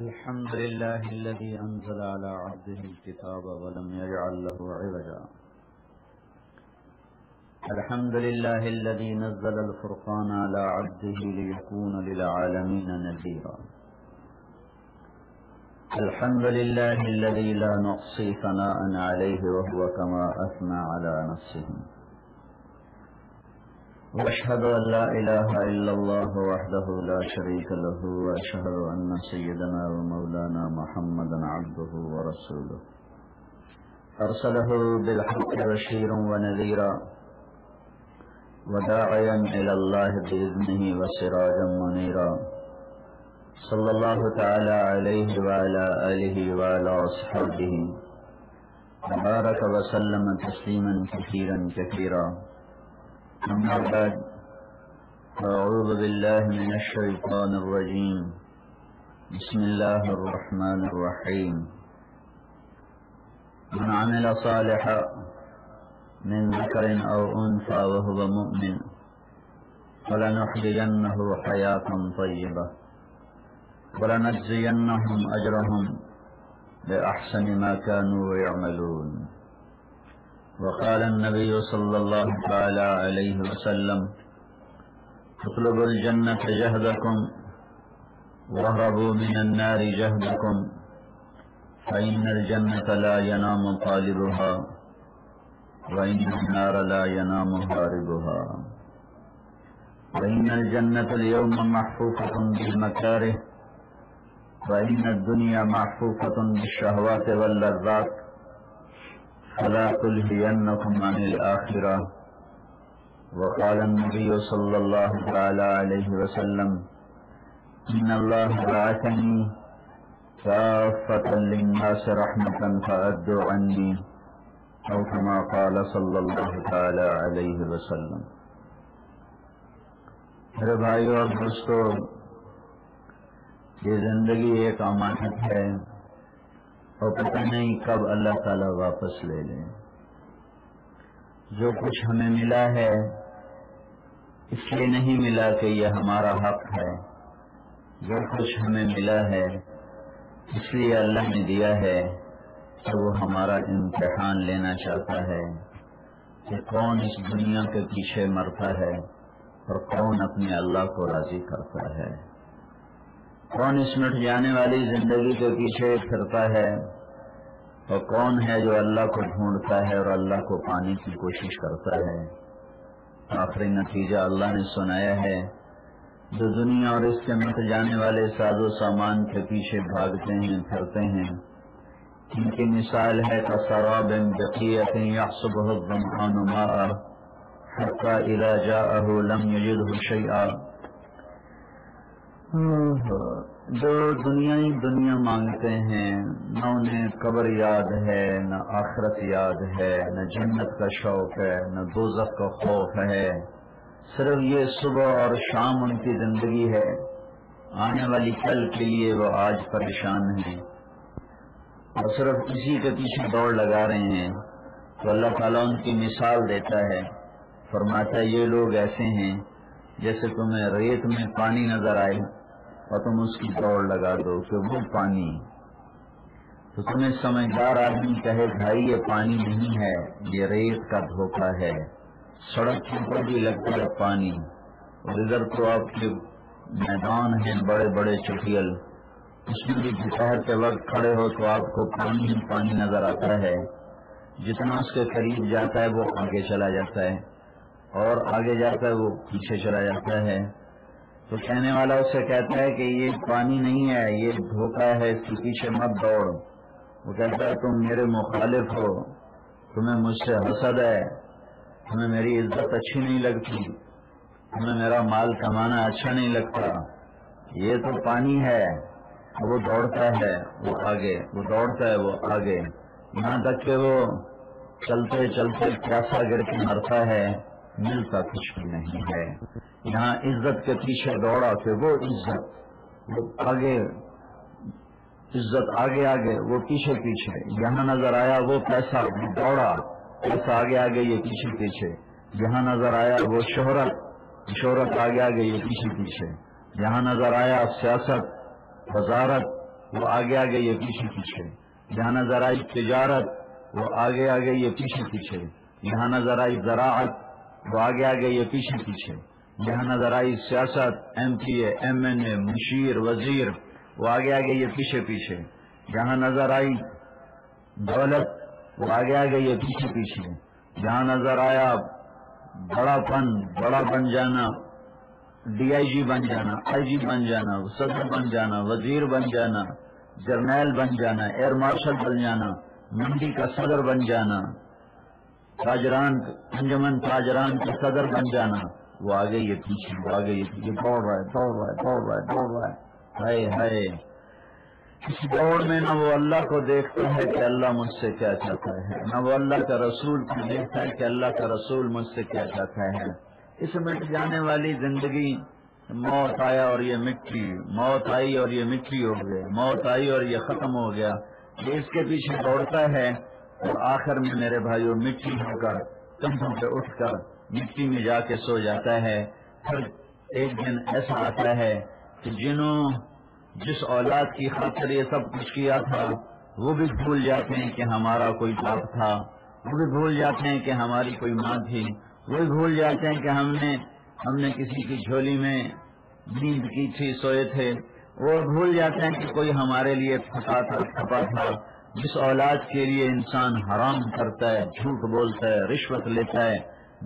الحمد لله الذي أنزل على عبده الكتاب ولم يجعل له عوجا. الحمد لله الذي نزل الفرقان على عبده ليكون للعالمين نذيرا. الحمد لله الذي لا نحصي ثناء عليه وهو كما أثنى على نفسه. وأشهد أن لا إله إلا الله وحده لا شريك له، وأشهد أن سيدنا ومولانا محمدا عبده ورسوله أرسله بالحق بشيرا ونذيرا وداعيا إلى الله بإذنه وسراجا منيرا. صلى الله تعالى عليه وعلى آله وعلى أصحابه وبارك وسلم تسليما كثيرا كثيرا. أما بعد، أعوذ بالله من الشيطان الرجيم. بسم الله الرحمن الرحيم. من عمل صالحا من ذكر أو أنثى وهو مؤمن فلنحيينه حياة طيبة ولنجزينهم أجرهم بأحسن ما كانوا يعملون. وقال النبي صلى الله تعالى عليه وسلم: اطلبوا الجنة جهدكم واهربوا من النار جهدكم، فإن الجنة لا ينام طالبها وإن النار لا ينام هاربها. وإن الجنة اليوم محفوفة بالمكاره وإن الدنيا محفوفة بالشهوات واللذات، فلا تلهينكم عن الآخرة. وقال النبي صلى الله تعالى عليه وسلم: إن الله بعثني كافة للناس رحمة فأدوا عني، أو كما قال صلى الله تعالى عليه وسلم. میرے بھائیو اور دوستو، یہ زندگی ایک امانت ہے اور پتہ نہیں کب اللہ تعالیٰ واپس لے لیں. جو کچھ ہمیں ملا ہے اس لیے نہیں ملا کہ یہ ہمارا حق ہے. جو کچھ ہمیں ملا ہے اس لیے اللہ نے دیا ہے کہ وہ ہمارا امتحان لینا چاہتا ہے کہ کون اس دنیا کے پیچھے مرتا ہے اور کون اپنے اللہ کو راضی کرتا ہے، کون اس مٹ جانے والی زندگی کے پیچھے پھرتا ہے اور کون ہے جو اللہ کو ڈھونڈتا ہے اور اللہ کو پانے کی کوشش کرتا ہے. آخری نتیجہ اللہ نے سنایا ہے. جو دنیا اور اس کے مٹ جانے والے ساز و سامان کے پیچھے بھاگتے ہیں پھرتے ہیں، ان کی مثال ہے کسراب بقیۃ یحسبہ الظمآن ماء حتی اذا جاءہ لم یجدہ شیئا. جو دنیا مانگتے ہیں، نہ انہیں قبر یاد ہے، نہ آخرت یاد ہے، نہ جنت کا شوق ہے، نہ دوزخ کا خوف ہے. صرف یہ صبح اور شام ان کی زندگی ہے. آنے والی کل کے لیے وہ آج پریشان ہیں اور صرف اسی کے پیچھے دوڑ لگا رہے ہیں. تو اللہ تعالیٰ ان کی مثال دیتا ہے، فرماتا ہے یہ لوگ ایسے ہیں جیسے تمہیں ریت میں پانی نظر آئے اور تم اس کی دوڑ لگا دو کہ وہ پانی. تو تمہیں سمجھدار آدمی کہے بھائی یہ پانی نہیں ہے، یہ ریت کا دھوکہ ہے. سڑک کے اوپر بھی لگتا ہے پانی، اور ادھر تو آپ کے میدان ہیں بڑے بڑے چٹیل، اس میں بھی دوپہر کے وقت کھڑے ہو تو آپ کو پانی ہی پانی نظر آتا ہے. جتنا اس کے قریب جاتا ہے وہ آگے چلا جاتا ہے اور آگے جاتا ہے وہ پیچھے چلا جاتا ہے. تو کہنے والا اسے کہتا ہے کہ یہ پانی نہیں ہے، یہ دھوکہ ہے، اس کے پیچھے مت دوڑ. وہ کہتا ہے تم میرے مخالف ہو، تمہیں مجھ سے حسد ہے، تمہیں میری عزت اچھی نہیں لگتی، تمہیں میرا مال کمانا اچھا نہیں لگتا. یہ تو پانی ہے. وہ دوڑتا ہے وہ آگے، وہ دوڑتا ہے وہ آگے، یہاں تک کہ وہ چلتے چلتے پیاسا گر کے مرتا ہے، ملتا کچھ بھی نہیں ہے. یہاں عزت کے پیچھے دوڑا کہ وہ عزت، وہ آگے عزت آگے آگے وہ پیچھے پیچھے. یہاں نظر آیا وہ پیسہ، دوڑا پیسہ آگے آگے یہ پیچھے پیچھے. یہاں نظر آیا وہ شہرت آگے آگے یہ پیچھے پیچھے. یہاں نظر آیا سیاست، وزارت، وہ آگے آگے یہ پیچھے پیچھے، جہاں نظر آئی تجارت وہ آگے آگے یہ پیچھے پیچھے، جہاں نظر آئی زراعت وہ آگے آگے یہ پیچھے پیچھے، جہاں نظر آئی سیاست M P A M N A مشیر وزیر وہ آگے آگے یہ پیچھے پیچھے، جہاں نظر آئی دولت وہ آگے آگے یہ پیچھے پیچھے، جہاں نظر آیا بڑا بن جانا، ڈی آئی جی بن جانا، آئی جی بن جانا، صدر بن جانا، وزیر بن جانا، جرنیل بن جانا، ایئر مارشل بن جانا، منڈی کا صدر بن جانا، تاجران انجمن تاجران کا صدر بن جانا، وہ آگے یہ پیچھے، وہ آگے یہ پیچھے، دوڑ رہا ہے ہائے ہائے۔ اس دوڑ میں نہ وہ اللہ کو دیکھتا ہے کہ اللہ مجھ سے کیا چاہتا ہے، نہ وہ اللہ کا رسول کو دیکھتا ہے کہ اللہ کا رسول مجھ سے کیا چاہتا ہے۔ اس مٹ جانے والی زندگی، موت آیا اور یہ مٹی، موت آئی اور یہ مٹی ہو گئی، موت آئی اور یہ ختم ہو گیا، یہ اس کے پیچھے دوڑتا ہے اور آخر میں میرے بھائیوں مٹی ہو کر کندھوں پہ اٹھ کر مٹی میں جا کے سو جاتا ہے۔ پھر ایک دن ایسا آتا ہے کہ جس اولاد کی خاطر یہ سب کچھ کیا تھا وہ بھی بھول جاتے ہیں کہ ہمارا کوئی باپ تھا، وہ بھی بھول جاتے ہیں کہ ہماری کوئی ماں تھی، وہ بھی بھول جاتے ہیں کہ ہم نے کسی کی جھولی میں نیند کی تھی، سوئے تھے، وہ بھول جاتے ہیں کہ کوئی ہمارے لیے تھپا تھا۔ جس اولاد کے لیے انسان حرام کرتا ہے، جھوٹ بولتا ہے، رشوت لیتا ہے،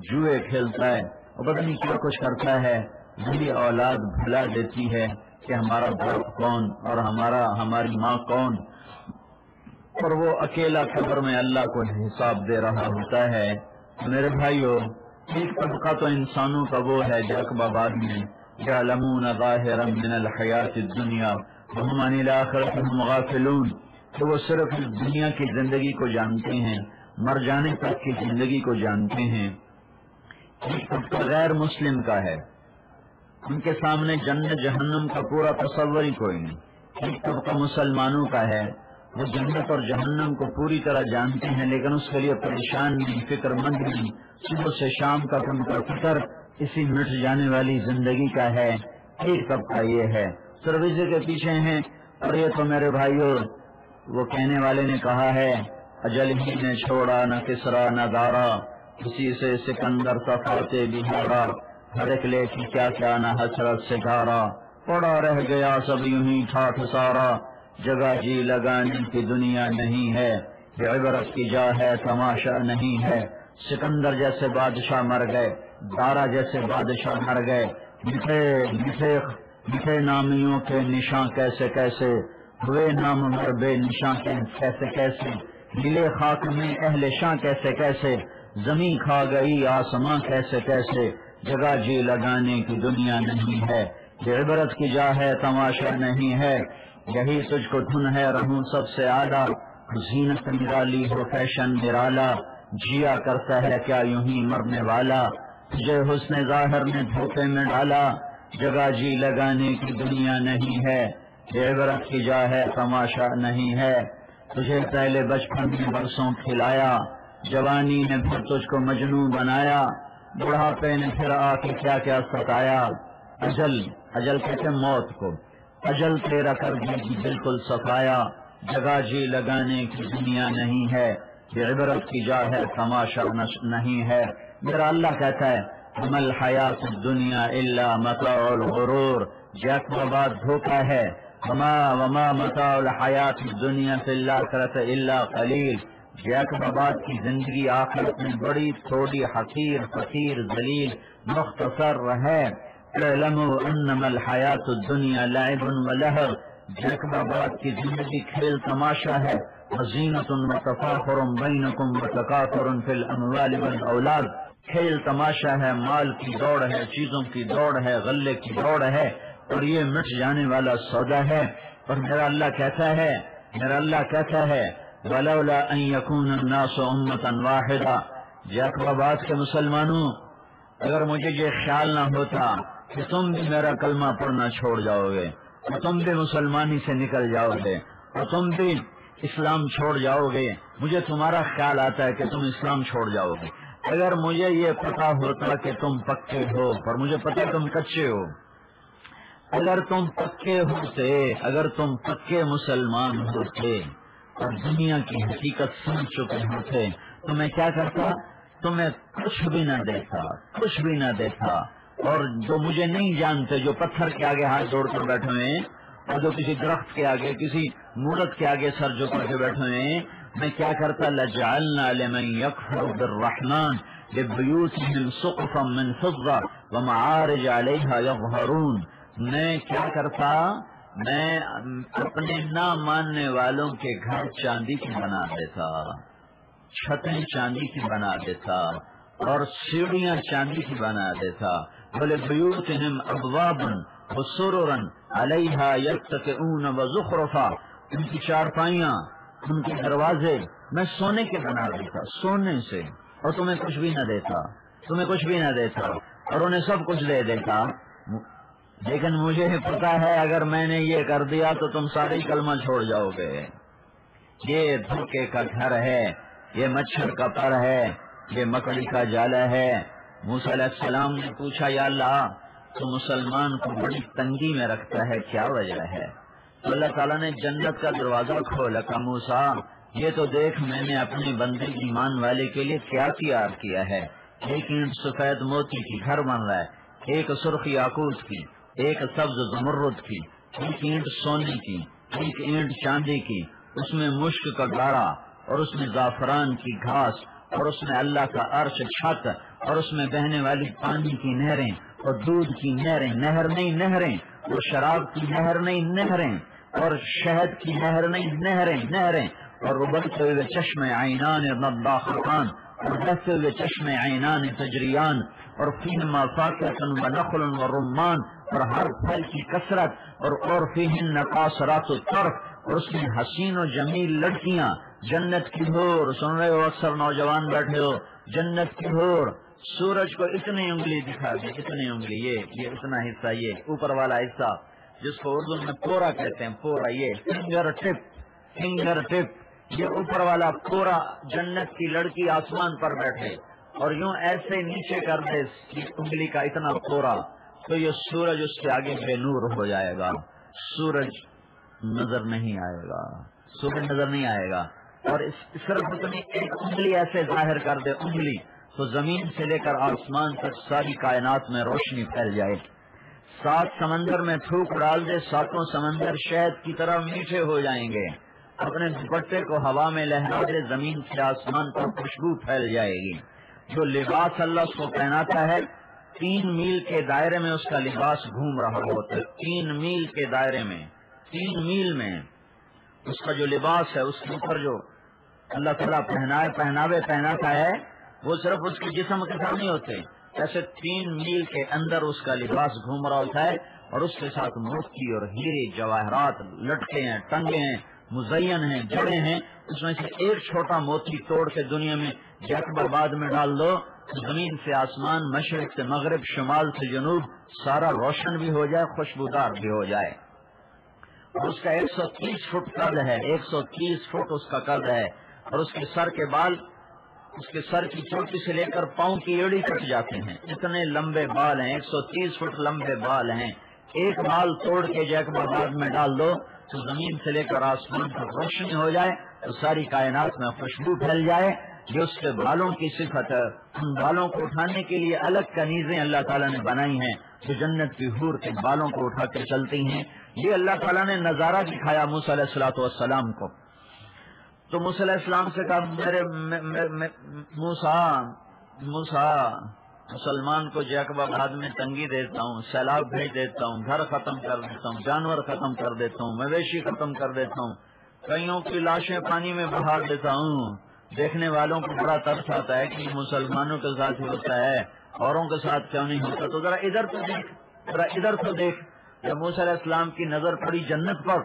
جوئے کھیلتا ہے اور پتہ نہیں کیا کچھ کرتا ہے، وہی اولاد بھلا دیتی ہے کہ ہمارا باپ کون اور ہماری ماں کون، اور وہ اکیلا قبر میں اللہ کو حساب دے رہا ہوتا ہے۔ میرے بھائیو، ایک طبقہ تو انسانوں کا وہ ہے جعقوب آباد میں، یعلمون ظاہرا من الحیات الدنیا وہم عن الآخرۃ ہم غافلون، کہ وہ صرف اس دنیا کی زندگی کو جانتے ہیں، مر جانے تک کی زندگی کو جانتے ہیں۔ ایک طبقہ غیر مسلم کا ہے، ان کے سامنے جنت جہنم کا پورا تصور ہی کوئی نہیں۔ ایک طبقہ مسلمانوں کا ہے، وہ جنت اور جہنم کو پوری طرح جانتے ہیں لیکن اس کے لیے پریشان نہیں، فکر مند نہیں، صبح سے شام کا ان کا فکر اسی مٹ جانے والی زندگی کا ہے۔ ایک طبقہ یہ ہے، صرف اسی کے پیچھے ہیں۔ اور یہ تو میرے بھائیوں، وہ کہنے والے نے کہا ہے، اجل ہی نے چھوڑا نہ کسرا نہ دارا، کسی سے سکندر کا فاتح بہارا، ہر ایک لے کی کیا کیا نہ حسرت سے گارا، پڑا رہ گیا سب یوں ہی ٹھاٹھ سارا، جگہ جی لگانے کی دنیا نہیں ہے، یہ عبرت کی جا ہے تماشا نہیں ہے۔ سکندر جیسے بادشاہ مر گئے، دارا جیسے بادشاہ مر گئے، مٹھے نامیوں کے نشاں کیسے کیسے ہوئے، نام مر بے نشاں کے کیسے کیسے، ملے خاک میں اہل شاں کیسے کیسے، زمین کھا گئی آسماں کیسے کیسے، جگہ جی لگانے کی دنیا نہیں ہے، یہ عبرت کی جا ہے تماشا نہیں ہے۔ یہی تجھ کو دھن ہے رہوں سب سے اعلیٰ، زینت نرالی ہو فیشن نرالا، جیا کرتا ہے کیا یوں ہی مرنے والا، تجھے حسن ظاہر نے دھوکے میں ڈالا، جگہ جی لگانے کی دنیا نہیں ہے، یہ عبرت کی جا ہے تماشا نہیں ہے۔ تجھے پہلے بچپن میں برسوں کھلایا، جوانی نے پھر تجھ کو مجنون بنایا، بڑھاپے نے پھر آ کے کیا کیا ستایا، اجل کہتے موت کو، اجل تیرا کر دی بالکل صفایا، جگہ جی لگانے کی دنیا نہیں ہے، یہ عبرت کی جا ہے تماشا نہیں ہے۔ میرا اللہ کہتا ہے وَمَا الْحَيَاةُ الدُّنْيَا إِلَّا مَتَاعُ الْغُرُورِ، جعقوب آباد دھوکہ ہے، وَمَا مَتَاعُ الْحَيَاةِ الدُّنْيَا فِي الْآخِرَةِ إِلَّا قَلِيلٌ، جعقوب آباد کی زندگی آخرت میں بڑی تھوڑی، حقیر، فقیر، ذلیل، مختصر ہے۔ اعلموا انما الحیات الدنیا لعب ولہو، جعقوب آباد کی زندگی کھیل تماشا ہے، وزینۃ وتفاخر بینکم وتکاثر فی الاموال والاولاد، کھیل تماشا ہے، مال کی دوڑ ہے، چیزوں کی دوڑ ہے، غلے کی دوڑ ہے، اور یہ مٹ جانے والا سودا ہے۔ اور میرا اللہ کہتا ہے ولولا ان یکون الناس امة واحدہ، جعقوب آباد کے مسلمانوں، اگر مجھے یہ خیال نہ ہوتا کہ تم بھی میرا کلمہ پڑھنا چھوڑ جاؤ گے اور تم بھی مسلمانی سے نکل جاؤ گے اور تم بھی اسلام چھوڑ جاؤ گے، مجھے تمہارا خیال آتا ہے کہ تم اسلام چھوڑ جاؤ گے، اگر مجھے یہ پتا ہوتا کہ تم پکے ہو، پر مجھے پتا تم کچے ہو، اگر تم پکے ہوتے، اگر تم پکے مسلمان ہوتے اور دنیا کی حقیقت سمجھ چکے ہوتے تو میں کیا کرتا؟ تمہیں کچھ بھی نہ دیتا، کچھ بھی نہ دیتا. اور جو مجھے نہیں جانتے، جو پتھر کے آگے ہاتھ جوڑ کر بیٹھے ہوئے ہیں اور جو کسی درخت کے آگے، کسی مورت کے آگے سر جھکا کے بیٹھے ہوئے ہیں، میں کیا کرتا؟ لَجَعَلْنَا لِمَن يَكْفُرُ بِالرَّحْمَنِ لِبُيُوتِهِمْ سُقُفًا مِّن فِضَّةٍ وَمَعَارِجَ عَلَيْهَا يَظْهَرُونَ. میں کیا کرتا؟ میں اپنے نہ ماننے والوں کے گھر چاندی کی بنا دیتا، چھتیں چاندی کی بنا دیتا اور سیڑھیاں چاندی کی بنا دیتا. وَلِبُيُوتِهِمْ أَبْوَابًا وَسُرُرًا عَلَيْهَا يَتَّكِئُونَ وَزُخْرُفًا. ان کی چارپائیاں، ان کے دروازے میں سونے کے بنا دیتا، سونے سے، اور تمہیں کچھ بھی نہ دیتا، تمہیں کچھ بھی نہ دیتا اور انہیں سب کچھ دے دیتا. لیکن مجھے پتا ہے اگر میں نے یہ کر دیا تو تم سارے کلمہ چھوڑ جاؤ گے. یہ دھوکے کا گھر ہے، یہ مچھر کا پر ہے، یہ مکڑی کا جالا ہے. موسیٰ علیہ السلام نے پوچھا یا اللہ تو مسلمان کو بڑی تنگی میں رکھتا ہے، کیا وجہ ہے؟ تو اللہ تعالیٰ نے جنت کا دروازہ کھولا. کہا موسیٰ یہ تو دیکھ میں نے اپنے بندے ایمان والے کے لیے کیا تیار کیا ہے. ایک اینٹ سفید موتی کی گھر بن رہا ہے، ایک سرخ یاقوت کی، ایک سبز زمرد کی، ایک اینٹ سونے کی، ایک اینٹ چاندی کی، اس میں مشک کا گاڑا اور اس میں زعفران کی گھاس اور اس میں اللہ کا عرش چھت اور اس میں بہنے والی پانی کی نہریں اور دودھ کی نہریں، نہر نہیں نہریں، اور شراب کی نہر نہیں نہریں، اور شہد کی نہر نہیں نہریں نہریں، اور ابلتے ہوئے چشمے عینان نضاختان، اور بہتے ہوئے چشمے عینان تجریان، اور فیہما فاکہۃ ونخل ورمان، اور ہر پھل کی کثرت، اور فیہن قاصرات الطرف، اور اس میں حسین و جمیل لڑکیاں. جنت کی حور، سن رہے ہو اکثر نوجوان بیٹھے ہو، جنت کی حور سورج کو اتنی انگلی دکھا دی، اتنی انگلی، یہ اتنا حصہ، یہ اوپر والا حصہ جس کو اردو میں پورا کہتے ہیں، پورا، یہ فنگر ٹپ، فنگر ٹپ، یہ اوپر والا پورا. جنت کی لڑکی آسمان پر بیٹھے اور یوں ایسے نیچے کر دے انگلی کا اتنا پورا تو یہ سورج اس کے آگے بے نور ہو جائے گا، سورج نظر نہیں آئے گا، سورج نظر نہیں آئے گا. اور صرف اتنی ایک انگلی ایسے ظاہر کر دے انگلی تو زمین سے لے کر آسمان تک ساری کائنات میں روشنی پھیل جائے. 7 سمندر میں تھوک ڈال دے، 7 سمندر شہد کی طرح میٹھے ہو جائیں گے. اپنے دوپٹے کو ہوا میں لہرا دے، زمین سے آسمان پر خوشبو پھیل جائے گی. جو لباس اللہ اس کو پہناتا ہے 3 میل کے دائرے میں اس کا لباس گھوم رہا ہوتا ہے. 3 میل کے دائرے میں، 3 میل میں اس کا جو لباس ہے، اس کے اوپر جو اللہ تعالیٰ پہناوے پہناتا ہے وہ صرف اس کے جسم کے ساتھ نہیں ہوتے، ایسے 3 میل کے اندر اس کا لباس گھوم رہا ہوتا ہے اور اس کے ساتھ موتی اور ہیرے جواہرات لٹکے ہیں، ٹنگے ہیں، مزین ہیں، جڑے ہیں. اس میں سے ایک چھوٹا موتی توڑ کے دنیا میں جیکب آباد میں ڈال دو، زمین سے آسمان، مشرق سے مغرب، شمال سے جنوب سارا روشن بھی ہو جائے، خوشبودار بھی ہو جائے. اس کا 130 فٹ قد ہے، 130 فٹ اس کا قد ہے، اور اس کے سر کے بال، اس کے سر کی چوٹی سے لے کر پاؤں کی ایڑی کٹ جاتے ہیں، اتنے لمبے بال ہیں، 130 فٹ لمبے بال ہیں. ایک بال توڑ کے جیکب آباد میں ڈال دو تو زمین سے لے کر آسمان تک روشنی ہو جائے تو ساری کائنات میں خوشبو پھیل جائے. جو اس کے بالوں کی صفت ہے، ان بالوں کو اٹھانے کے لیے الگ کنیزیں اللہ تعالیٰ نے بنائی ہیں جو جنت کی حور کے بالوں کو اٹھا کے چلتی ہیں. یہ اللہ تعالیٰ نے نظارہ دکھایا موسیٰ علیہ السلام کو. تو موسیٰ علیہ السلام سے کہا موسیٰ مسلمان کو جیکب آباد میں تنگی دیتا ہوں، سیلاب بھیج دیتا ہوں، گھر ختم کر دیتا ہوں، جانور ختم کر دیتا ہوں، مویشی ختم کر دیتا ہوں، کئیوں کی لاشیں پانی میں بہا دیتا ہوں. دیکھنے والوں کو بڑا ترس آتا ہے کہ مسلمانوں کے ساتھ ہی ہوتا ہے، اوروں کے ساتھ کیوں نہیں ہوتا. تو ذرا ادھر تو دیکھ، ذرا ادھر تو دیکھ. جب موسیٰ علیہ السلام کی نظر پڑی جنت پر،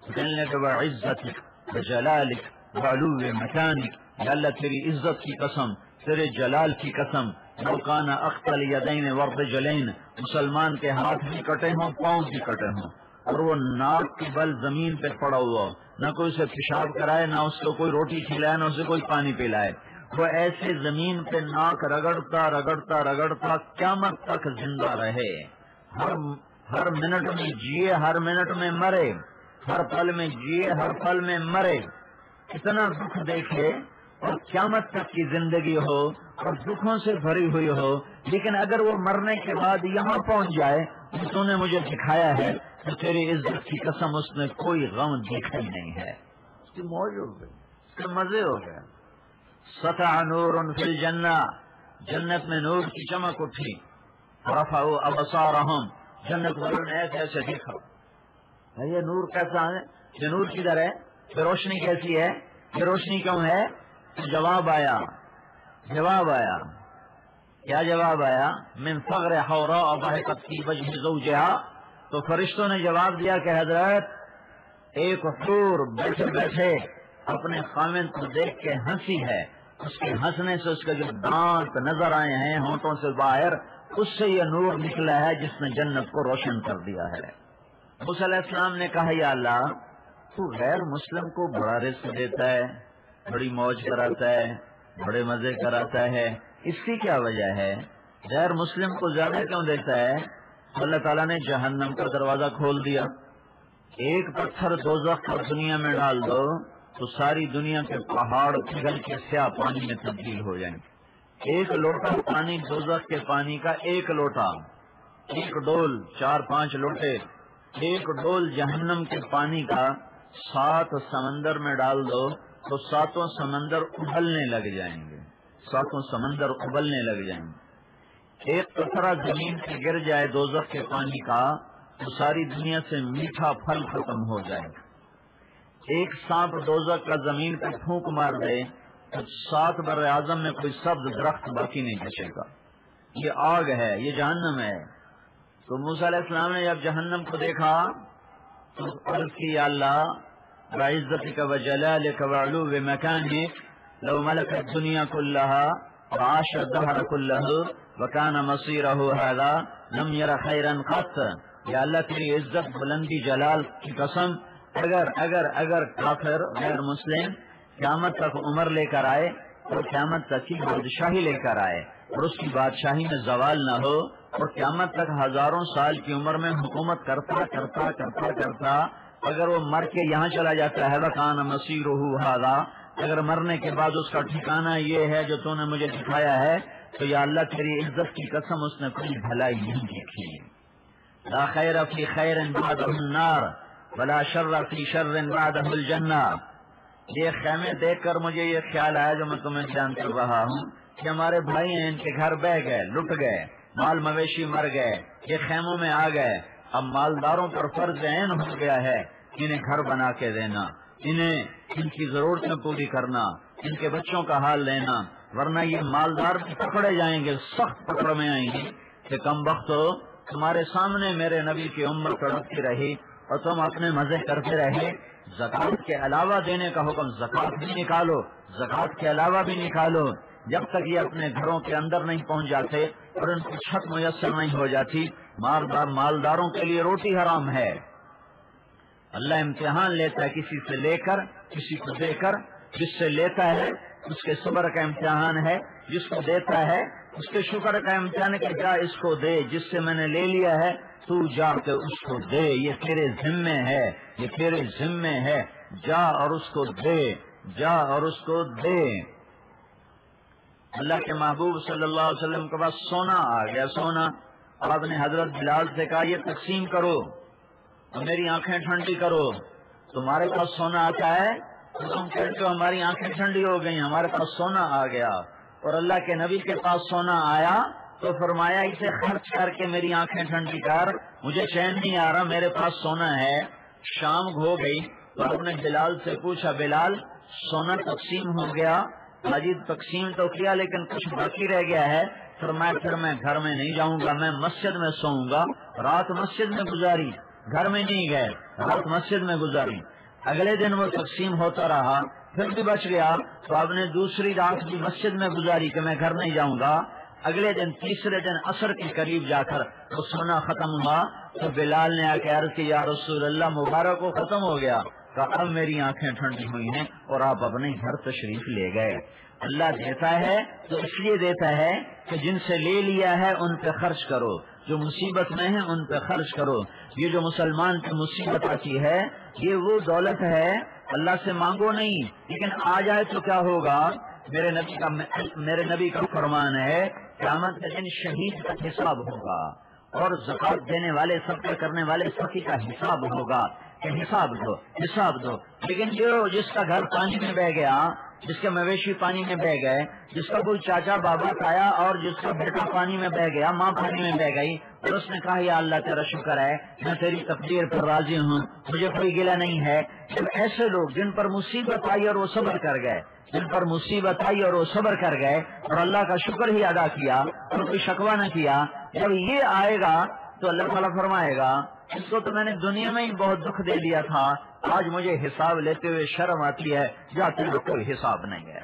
کہنے کہ وعزتک وجلالک وعلو مکانک، یا اللہ تیری عزت کی قسم، تیرے جلال کی قسم، لو کان اخطى الیدین والرجلین، مسلمان کے ہاتھ بھی کٹے ہوں، پاؤں بھی کٹے ہوں، اور وہ ناک کی بل زمین پہ پڑا ہوا، نہ کوئی اسے پیشاب کرائے، نہ اس کو کوئی روٹی کھلائے، نہ اسے کوئی پانی پلائے، وہ ایسے زمین پہ ناک رگڑتا رگڑتا رگڑتا قیامت تک زندہ رہے. ہر منٹ میں جیے، ہر منٹ میں مرے، ہر پل میں جیے، ہر پل میں مرے، اتنا دکھ دیکھے اور قیامت تک کی زندگی ہو اور دکھوں سے بھری ہوئی ہو، لیکن اگر وہ مرنے کے بعد یہاں پہنچ جائے تو نے مجھے دکھایا ہے تو تیری عزت کی قسم اس میں کوئی غم دیکھا ہی نہیں ہے، اس کی موج ہو گئی، اس کے مزے ہو گئے۔ سطع نور فی الجنہ، جنت میں نور کی چمک اٹھی، رفعوا ابصارہم، جنت والوں نے ایسے ایسے دیکھا، یہ نور کیسا ہے، یہ نور کدھر ہے، یہ روشنی کیسی ہے، یہ روشنی کیوں ہے؟ جواب آیا کیا جواب آیا؟ من فغر حوراء ضحكت في وجه زوجها، تو فرشتوں نے جواب دیا کہ حضرت ایک حور بیٹھے بیٹھے اپنے خامن کو دیکھ کے ہنسی ہے، اس کے ہنسنے سے اس کے جو دانت نظر آئے ہیں ہونٹوں سے باہر، اس سے یہ نور نکلا ہے جس نے جنت کو روشن کر دیا ہے۔ موسیٰ علیہ السلام نے کہا یا اللہ تو غیر مسلم کو بڑا رزق دیتا ہے، بڑی موج کراتا ہے، بڑے مزے کراتا ہے، اس کی کیا وجہ ہے؟ غیر مسلم کو زیادہ کیوں دیتا ہے؟ اللہ تعالیٰ نے جہنم کا دروازہ کھول دیا، ایک پتھر دوزخ کا دنیا میں ڈال دو تو ساری دنیا کے پہاڑ پگھل کے سیاہ پانی میں تبدیل ہو جائیں گے۔ ایک لوٹا پانی دوزخ کے پانی کا، ایک لوٹا، ایک ڈول، 4-5 لوٹے، ایک ڈول جہنم کے پانی کا 7 سمندر میں ڈال دو تو 7 سمندر ابلنے لگ جائیں گے، 7 سمندر ابلنے لگ جائیں گے۔ ایک قطرہ زمین سے گر جائے دوزخ کے پانی کا تو ساری دنیا سے میٹھا پھل ختم ہو جائے گا۔ ایک سانپ دوزخ کا زمین پہ پھونک مار دے تو 7 بر اعظم میں کوئی سبز درخت باقی نہیں بچے گا۔ یہ آگ ہے، یہ جہنم ہے۔ تو موسیٰ علیہ السلام نے جب جہنم کو دیکھا تو عرض کی یا اللہ بعزتک وجلالک وعلو مکانک لو ملک الدنیا کلہا وعاش الدہر کلہ وکان مصیرہ ھذا لم یر خیرا قط، یا اللہ تیری عزت بلندی جلال کی قسم، اگر کافر غیر مسلم قیامت تک عمر لے کر آئے اور قیامت تک کی بادشاہی لے کر آئے اور اس کی بادشاہی میں زوال نہ ہو اور قیامت تک ہزاروں سال کی عمر میں حکومت کرتا اگر وہ مر کے یہاں چلا جاتا ہے وَكَانَ مَصِيرُهُ هَذَا، اگر مرنے کے بعد اس کا ٹھکانہ یہ ہے جو تو نے مجھے دکھایا ہے، تو یا اللہ تیری عزت کی قسم اس نے کوئی بھلائی نہیں دیکھی۔ لا خیر فی خیر بعدہ النار ولا شر فی شر بعدہ الجنہ۔ یہ خیمے دیکھ کر مجھے یہ خیال آیا جو میں تمہیں بیان کر رہا ہوں کہ ہمارے بھائی ہیں، ان کے گھر بہ گئے، لٹ گئے، مال مویشی مر گئے، یہ خیموں میں آ گئے، اب مالداروں پر فرض عین ہو گیا ہے انہیں گھر بنا کے دینا، انہیں ان کی ضرورتیں پوری کرنا، ان کے بچوں کا حال لینا، ورنہ یہ مالدار بھی پکڑے جائیں گے، سخت پکڑ میں آئیں گے کہ کم وقت ہو، تمہارے سامنے میرے نبی کی امت تڑپتی رہی اور تم اپنے مزے کرتے رہے۔ زکوٰۃ کے علاوہ دینے کا حکم، زکوٰۃ بھی نکالو، زکوٰۃ کے علاوہ بھی نکالو، جب تک یہ اپنے گھروں کے اندر نہیں پہنچ جاتے اور ان کو چھت میسر نہیں ہو جاتی، مالداروں کے لیے روٹی حرام ہے۔ اللہ امتحان لیتا ہے کسی سے لے کر، کسی کو دے کر، جس سے لیتا ہے اس کے صبر کا امتحان ہے، جس کو دیتا ہے اس کے شکر کا امتحان ہے کہ جا اس کو دے، جس سے میں نے لے لیا ہے تو جا کے اس کو دے، یہ تیرے ذمے ہے، یہ تیرے ذمے ہے، جا اور اس کو دے، جا اور اس کو دے۔ اللہ کے محبوب صلی اللہ علیہ وسلم کے پاس سونا آ گیا، سونا، اور آپ نے حضرت بلال سے کہا یہ تقسیم کرو اور میری آنکھیں ٹھنڈی کرو۔ تمہارے پاس سونا آتا ہے تو تم کہتے ہو ہماری آنکھیں ٹھنڈی ہو گئی، ہمارے پاس سونا آ گیا، اور اللہ کے نبی کے پاس سونا آیا تو فرمایا اسے خرچ کر کے میری آنکھیں ٹھنڈی کر، مجھے چین نہیں آ رہا، میرے پاس سونا ہے۔ شام ہو گئی تو آپ نے بلال سے پوچھا بلال سونا تقسیم ہو گیا؟ ماجد تقسیم تو کیا لیکن کچھ باقی رہ گیا ہے۔ فرمایا پھر میں گھر میں نہیں جاؤں گا، میں مسجد میں سوؤں گا۔ رات مسجد میں گزاری، گھر میں نہیں گئے، رات مسجد میں گزاری۔ اگلے دن وہ تقسیم ہوتا رہا، پھر بھی بچ گیا تو آپ نے دوسری رات بھی مسجد میں گزاری کہ میں گھر نہیں جاؤں گا۔ اگلے دن تیسرے دن عصر کے قریب جا کر وہ سونا ختم ہوا تو بلال نے آ کے عرض کی یا رسول اللہ مبارک کو ختم ہو گیا۔ کہ اب میری آنکھیں ٹھنڈی ہوئی ہیں اور آپ اپنے گھر تشریف لے گئے۔ اللہ دیتا ہے تو اس لیے دیتا ہے کہ جن سے لے لیا ہے ان پہ خرچ کرو، جو مصیبت میں ہیں ان پہ خرچ کرو۔ یہ جو مسلمان پہ مصیبت آتی ہے یہ وہ دولت ہے، اللہ سے مانگو نہیں، لیکن آ جائے تو کیا ہوگا؟ میرے نبی کا فرمان ہے قیامت کے دن شہید کا حساب ہوگا اور زکات دینے والے صدقہ کرنے والے سخی کا حساب ہوگا کہ حساب دو۔ لیکن جو جس کا گھر پانی میں بہ گیا، جس کے مویشی پانی میں بہ گئے، جس کا کوئی چاچا بابا تایا اور جس کا بیٹا پانی میں بہ گیا، ماں پانی میں بہ گئی اور اس نے کہا یا اللہ تیرا شکر ہے، میں تیری تقدیر پر راضی ہوں، مجھے کوئی گلہ نہیں ہے۔ جب ایسے لوگ جن پر مصیبت آئی اور وہ صبر کر گئے، اور اللہ کا شکر ہی ادا کیا اور کوئی شکوہ نہ کیا، جب یہ آئے گا تو اللہ تعالیٰ فرمائے گا اس کو تو میں نے دنیا میں ہی بہت دکھ دے دیا تھا، آج مجھے حساب لیتے ہوئے شرم آتی ہے، جا تیرا کوئی حساب نہیں ہے،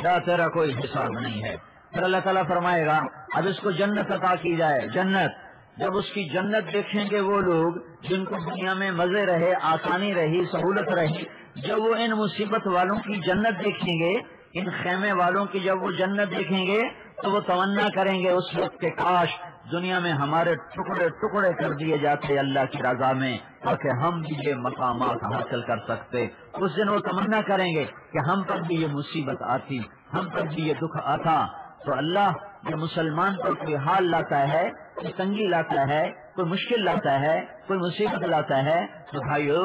جا تیرا کوئی حساب نہیں ہے۔ پھر اللہ تعالیٰ فرمائے گا اب اس کو جنت عطا کی جائے، جنت۔ جب اس کی جنت دیکھیں گے وہ لوگ جن کو دنیا میں مزے رہے، آسانی رہی، سہولت رہی، جب وہ ان مصیبت والوں کی جنت دیکھیں گے، ان خیمے والوں کی جب وہ جنت دیکھیں گے تو وہ تمنا کریں گے اس وقت کے کاش دنیا میں ہمارے ٹکڑے ٹکڑے کر دیے جاتے اللہ کی رضا میں تاکہ ہم بھی یہ مقامات حاصل کر سکتے۔ اس دن وہ تمنا کریں گے کہ ہم پر بھی یہ مصیبت آتی، ہم پر بھی یہ دکھ آتا۔ تو اللہ جو مسلمان پر کوئی حال لاتا ہے، کوئی تنگی لاتا ہے، کوئی مشکل لاتا ہے، کوئی مصیبت لاتا ہے، تو بھائیو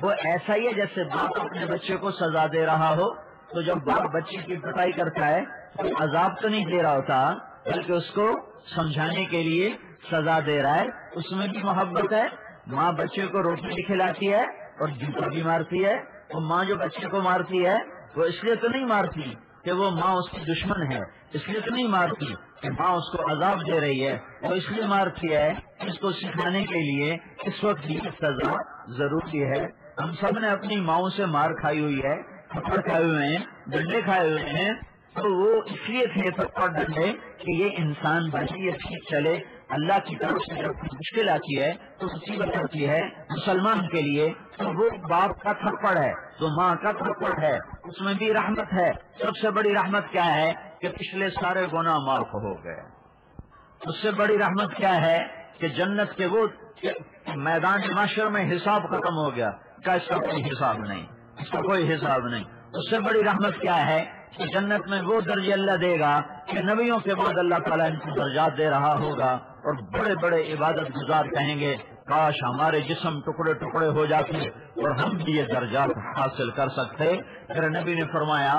وہ ایسا ہی ہے جیسے باپ اپنے بچے کو سزا دے رہا ہو۔ تو جب باپ بچے کی پٹائی کرتا ہے تو عذاب تو نہیں دے رہا ہوتا بلکہ اس کو سمجھانے کے لیے سزا دے رہا ہے، اس میں بھی محبت ہے۔ ماں بچے کو روٹی بھی کھلاتی ہے اور جوتا بھی مارتی ہے، اور ماں جو بچے کو مارتی ہے وہ اس لیے تو نہیں مارتی کہ وہ ماں اس کی دشمن ہے، اس لیے تو نہیں مارتی کہ ماں اس کو عذاب دے رہی ہے، وہ اس لیے مارتی ہے اس کو سکھانے کے لیے اس وقت یہ سزا ضروری ہے۔ ہم سب نے اپنی ماؤں سے مار کھائی ہوئی ہے، تھپڑ کھائے ہوئے ہیں، ڈنڈے کھائے ہوئے ہیں، تو وہ اس لیے تھے تھپڑ ڈنڈے کہ یہ انسان بچی ٹھیک چلے۔ اللہ کی طرف سے جب مشکل آتی ہے تو مصیبت ہوتی ہے مسلمان کے لیے تو وہ باپ کا تھپڑ ہے، تو ماں کا تھپڑ ہے، اس میں بھی رحمت ہے۔ سب سے بڑی رحمت کیا ہے کہ پچھلے سارے گناہ معاف ہو گئے۔ اس سے بڑی رحمت کیا ہے کہ جنت کے وہ میدان معاشر میں حساب ختم ہو گیا، کا اس کا کوئی حساب نہیں، اس کا کوئی حساب نہیں۔ اس سے بڑی رحمت کیا ہے کہ جنت میں وہ درجے اللہ دے گا کہ نبیوں کے بعد اللہ تعالیٰ ان کو درجات دے رہا ہوگا، اور بڑے بڑے عبادت گزار کہیں گے کاش ہمارے جسم ٹکڑے ٹکڑے ہو جاتے اور ہم بھی یہ درجات حاصل کر سکتے۔ میرے نبی نے فرمایا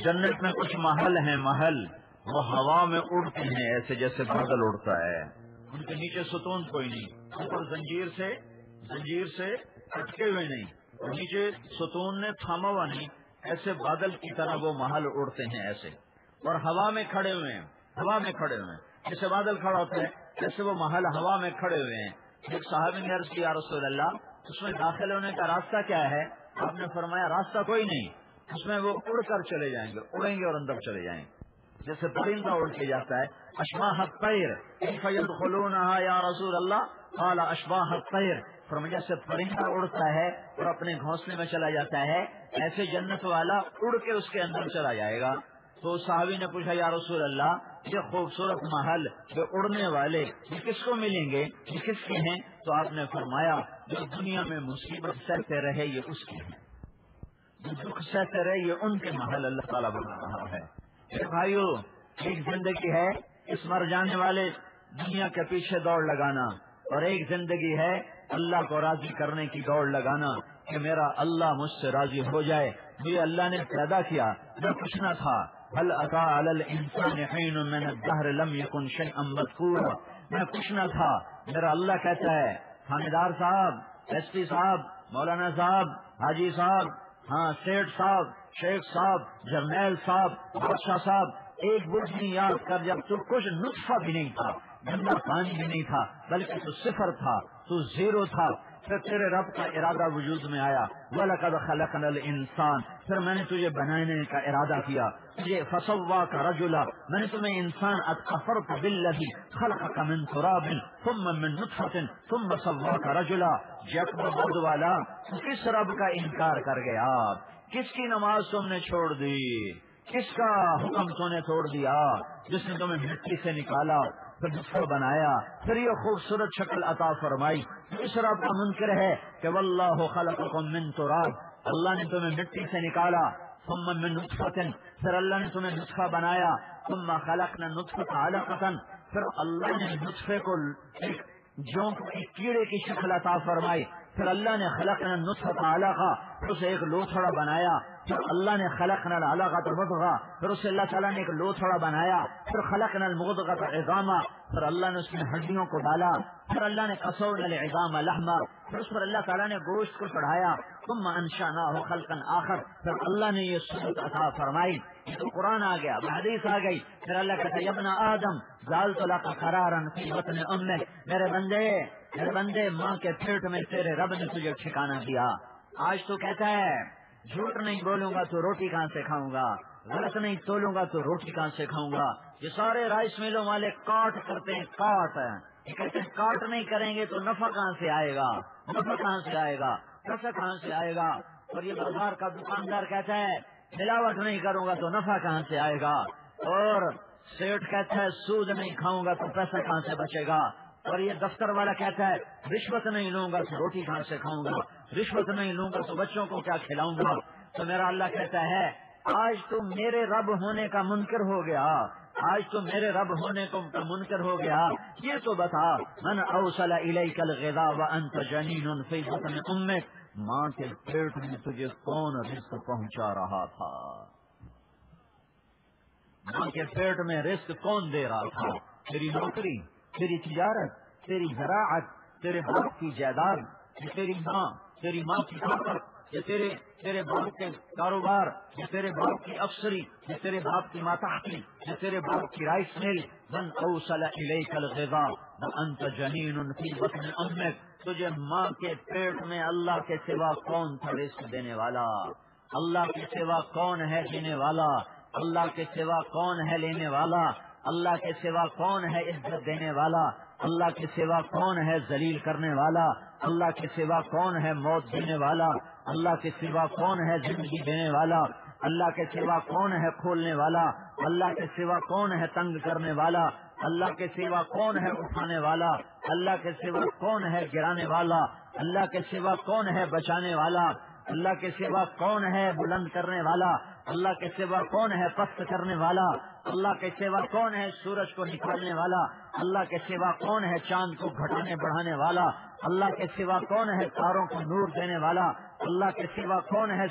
جنت میں کچھ محل ہیں، محل وہ ہوا میں اڑتے ہیں ایسے جیسے بادل اڑتا ہے، ان کے نیچے ستون کوئی نہیں، اوپر زنجیر سے اٹکے ہوئے نہیں، اور نیچے ستون نے تھاما ہوا نہیں، ایسے بادل کی طرح وہ محل اڑتے ہیں ایسے، اور ہوا میں کھڑے ہوئے ہیں، جیسے بادل کھڑا ہوتا ہے ایسے وہ محل ہوا میں کھڑے ہوئے ہیں۔ ایک صحابی نے عرض کیا رسول اللہ اس میں داخل ہونے کا راستہ کیا ہے؟ آپ نے فرمایا راستہ کوئی نہیں، اس میں وہ اڑ کر چلے جائیں گے، اڑیں گے اور اندر چلے جائیں گے، جیسے پرندہ اڑ کے جاتا ہے۔ اشباہ الطیر کیف يدخلونها یا رسول اللہ قال اشباہ الطیر، فرمایا جیسے پرندہ اڑتا ہے اور اپنے گھونسلے میں چلا جاتا ہے ایسے جنت والا اڑ کے اس کے اندر چلا جائے گا۔ تو صحابی نے پوچھا یا رسول اللہ یہ خوبصورت محل یہ اڑنے والے یہ کس کو ملیں گے، یہ کس کے ہیں؟ تو آپ نے فرمایا جو دنیا میں مصیبت سہتے رہے یہ اس کے ہیں، جو دکھ سہتے رہے یہ ان کے محل اللہ تعالیٰ بنا رہا ہے۔ اے بھائیو ایک زندگی ہے اس مر جانے والے دنیا کے پیچھے دوڑ لگانا، اور ایک زندگی ہے اللہ کو راضی کرنے کی دوڑ لگانا کہ میرا اللہ مجھ سے راضی ہو جائے۔ مجھے اللہ نے پیدا کیا، میں کچھ نہ تھا، هل أتى على الإنسان حين من الدهر لم يكن شيئا مذكورا، میں کچھ نہ تھا۔ میرا اللہ کہتا ہے تھانے صاحب، ایس پی صاحب، مولانا صاحب، حاجی صاحب، ہاں سیٹ صاحب، شیخ صاحب، جرنیل صاحب، بادشاہ صاحب، ایک برج نہیں یاد کر جب تو کچھ نطفہ بھی نہیں تھا، گندا پانی بھی نہیں تھا، بلکہ تو صفر تھا، تو زیرو تھا، پھر تیرے رب کا ارادہ وجود میں آیا، وَلَقَدْ خَلَقْنَا الْإِنسَانَ، پھر میں نے تجھے بنانے کا ارادہ کیا، تجھے فَسَوَّاكَ رَجُلًا، میں نے تمہیں انسان أَكَفَرْتَ بِالَّذِي خَلَقَكَ مِنْ تُرَابٍ ثُمَّ مِنْ نُطْفَةٍ ثُمَّ سَوَّاكَ رَجُلًا، جب بدھ والا کس رب کا انکار کر گیا؟ کس کی نماز تم نے چھوڑ دی؟ کس کا حکم تو نے توڑ دیا؟ جس نے تمہیں مٹی سے نکالا، پھر نطفہ بنایا، پھر یہ خوبصورت شکل عطا فرمائی۔ اس رب کا منکر ہے کہ واللہ خلقکم من تراب، اللہ نے تمہیں مٹی سے نکالا، ثم من نطفة، پھر اللہ نے تمہیں نطفہ بنایا، ثم خلقنا النطفة علقة، پھر اللہ نے نطفے کو ایک جونک ایک کیڑے کی شکل عطا فرمائی، پھر اللہ نے خلقنا النطفة علقة، پھر اسے ایک لوتھڑا بنایا، پھر اللہ نے خلقنا العلقة مضغة، پھر اسے اللہ تعالیٰ نے ایک لوتھڑا بنایا، پھر خلقنا المضغة عظاما، پھر اللہ نے اس میں ہڈیوں کو ڈالا، پھر اللہ نے قصونا العظام لحما، پھر اس پر اللہ تعالیٰ نے گوشت کو چڑھایا، ثم انشأناه خلقا آخر، پھر اللہ نے یہ صورت عطا فرمائی۔ یہ تو قرآن آ گیا، حدیث آ گئی، پھر اللہ کہتا ہے یا ابن آدم جعلت لك قرارا في بطن امك، میرے بندے ماں کے پیٹ میں تیرے رب نے تجھے ٹھکانہ دیا۔ آج تو کہتا ہے جھوٹ نہیں بولوں گا تو روٹی کہاں سے کھاؤں گا، غلط نہیں تولوں گا تو روٹی کہاں سے کھاؤں گا۔ یہ سارے رائس ملوں والے کاٹ کرتے ہیں، یہ کہتے ہیں کاٹ نہیں کریں گے تو نفع کہاں سے آئے گا، نفع کہاں سے آئے گا، پیسہ کہاں سے آئے گا۔ اور یہ بازار کا دکاندار کہتا ہے ملاوٹ نہیں کروں گا تو نفع کہاں سے آئے گا، اور سیٹ کہتا ہے سود نہیں کھاؤں گا تو پیسہ کہاں سے بچے گا، اور یہ دفتر والا کہتا ہے رشوت نہیں لوں گا تو روٹی کہاں سے کھاؤں گا، رشوت نہیں لوں گا تو بچوں کو کیا کھلاؤں گا۔ تو میرا اللہ کہتا ہے آج تو میرے رب ہونے کا منکر ہو گیا، آج تو میرے رب ہونے کا منکر ہو گیا۔ یہ تو بتا من اوصل الیک الغذاء وانت جنین فی بطن امک، ماں کے پیٹ میں تجھے کون رزق پہنچا رہا تھا، ماں کے پیٹ میں رزق کون دے رہا تھا؟ تیری نوکری، تیری تجارت، تیری زراعت، تیرے باپ کی جائیداد، تیری ماں کی طاقت، یہ تیرے باپ کے کاروبار، یہ تیرے باپ کی افسری، یہ تیرے باپ کی ماتحتی، یہ تیرے باپ کی رائس مل۔ من اوصل الیک الغذاء وانت جنین فی بطن امک، تجھے ماں کے پیٹ میں اللہ کے سوا کون تھا رزق دینے والا؟ اللہ کے سوا کون ہے دینے والا؟ اللہ کے سوا کون ہے لینے والا؟ اللہ کے سوا کون ہے عزت دینے والا؟ اللہ کے سوا کون ہے ذلیل کرنے والا؟ اللہ کے سوا کون ہے موت دینے والا؟ اللہ کے سوا کون ہے زندگی دینے والا؟ اللہ کے سوا کون ہے کھولنے والا؟ اللہ کے سوا کون ہے تنگ کرنے والا؟ اللہ کے سوا کون ہے اٹھانے والا؟ اللہ کے سوا کون ہے گرانے والا؟ اللہ کے سوا کون ہے بچانے والا؟ اللہ کے سوا کون ہے بلند کرنے والا؟ اللہ کے سوا کون ہے پست کرنے والا؟ اللہ کے سوا کون ہے سورج کو نکالنے والا؟ اللہ کے سوا کون ہے چاند کو گھٹانے بڑھانے والا؟ اللہ کے سوا کون ہے تاروں کو نور دینے والا؟ اللہ کے سوا کون ہے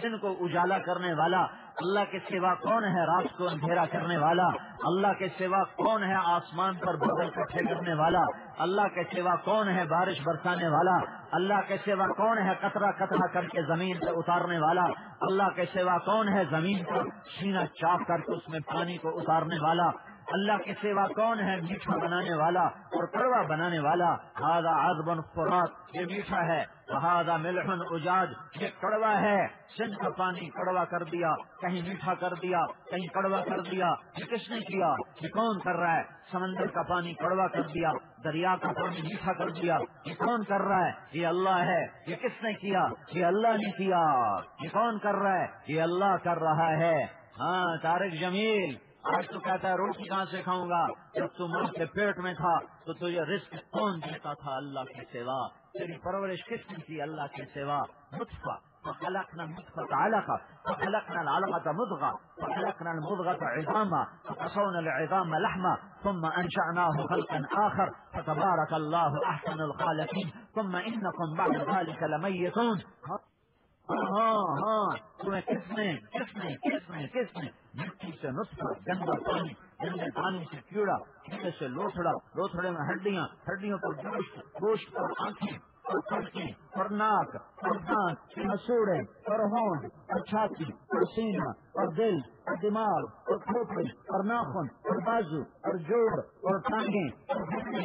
دن کو اجالا کرنے والا؟ اللہ کے سوا کون ہے رات کو اندھیرا کرنے والا؟ اللہ کے سوا کون ہے آسمان پر بادل اکٹھے کرنے والا؟ اللہ کے سوا کون ہے بارش برسانے والا؟ اللہ کے سوا کون ہے قطرہ قطرہ کر کے زمین پہ اتارنے والا؟ اللہ کے سوا کون ہے زمین پر سینہ چاپ کر کے اس میں پانی کو اتارنے والا؟ اللہ کے سوا کون ہے میٹھا بنانے والا اور کڑوا بنانے والا؟ ھذا عذب فرات، یہ میٹھا ہے، وھذا ملح اجاج، یہ کڑوا ہے۔ سندھ کا پانی کڑوا کر دیا، کہیں میٹھا کر دیا، کہیں کڑوا کر دیا، یہ کس نے کیا؟ یہ کون کر رہا ہے؟ سمندر کا پانی کڑوا کر دیا، دریا کا پانی میٹھا کر دیا، یہ کون کر رہا ہے؟ یہ اللہ ہے۔ یہ کس نے کیا؟ یہ اللہ نے کیا۔ یہ کون کر رہا ہے؟ یہ اللہ کر رہا ہے۔ ہاں طارق جمیل آج تو کہتا ہے روٹی کہاں سے کھاؤں گا؟ جب تو ماں کے پیٹ میں تھا تو تجھے رزق کون دیتا تھا اللہ کے سوا؟ تیری پرورش کس نے کی اللہ کے سوا؟ نطفہ، فخلقنا النطفة علقة، فخلقنا العلقة مضغة، فخلقنا المضغة عظاما، فقصونا العظام لحما، ثم انشأناه خلقا آخر، فتبارك الله احسن الخالقين، ثم انكم بعد ذلك لمیتون۔ ہاں تمہیں کس نے مٹی سے نطفہ، گندا پانی، گندے پانی سے کیڑا، کیڑے سے لوتھڑا، لوتھڑے میں ہڈیوں پر گوشت اور آنکھیں اور پھڑکیں اور ناک اور دانت، مسوڑے اور ہونٹ اور چھاتی اور سینہ اور دل اور دماغ اور کھوپڑی اور ناخن اور بازو اور جوڑ اور ٹانگیں اور گھٹنے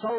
100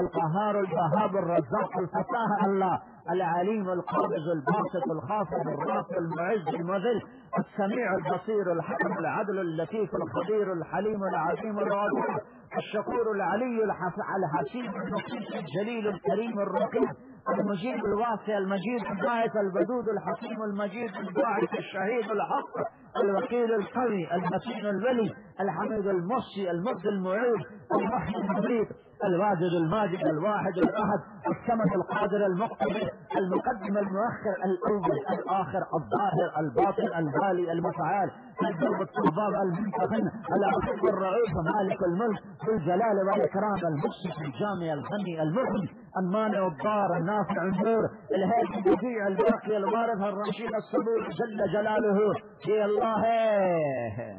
القهار الوهاب الرزاق الفتاح الله، العليم القابض الباسط الخافض الرافع المعز المذل، السميع البصير الحكم العدل اللطيف الخبير الحليم العظيم الرافع الشكور العلي الحسيب المقيت الجليل الكريم الرقيب المجيب الواسع المجيد الباعث الودود الحكيم المجيد الباعث الشهيد الحق الوكيل القوي المتين الولي الحميد المحصي المبدي المعيد المحيي المميت الواجد الماجد الواحد الاحد الصمد القادر المقتدر المقدم المؤخر الاول الاخر الظاهر الباطن البالي المتعال الجلب الطباب المنتقم العظيم الرؤوف مالك الملك ذو الجلال والاكرام المقسط الجامع الغني المغني المانع الضار النافع النور الهادي البديع الباقي الوارث الرشيد الصبور جل جلاله. یہ اللہ ہے،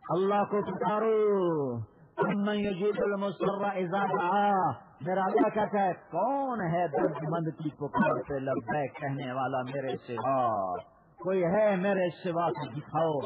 اللہ کو پکارو. من یجیب المضطر اذا دعا، میرا اللہ کہتا ہے کون ہے درد مند کی پکار پہ لبیک کہنے والا میرے سوا؟ کوئی ہے میرے سوا تو دکھاؤ.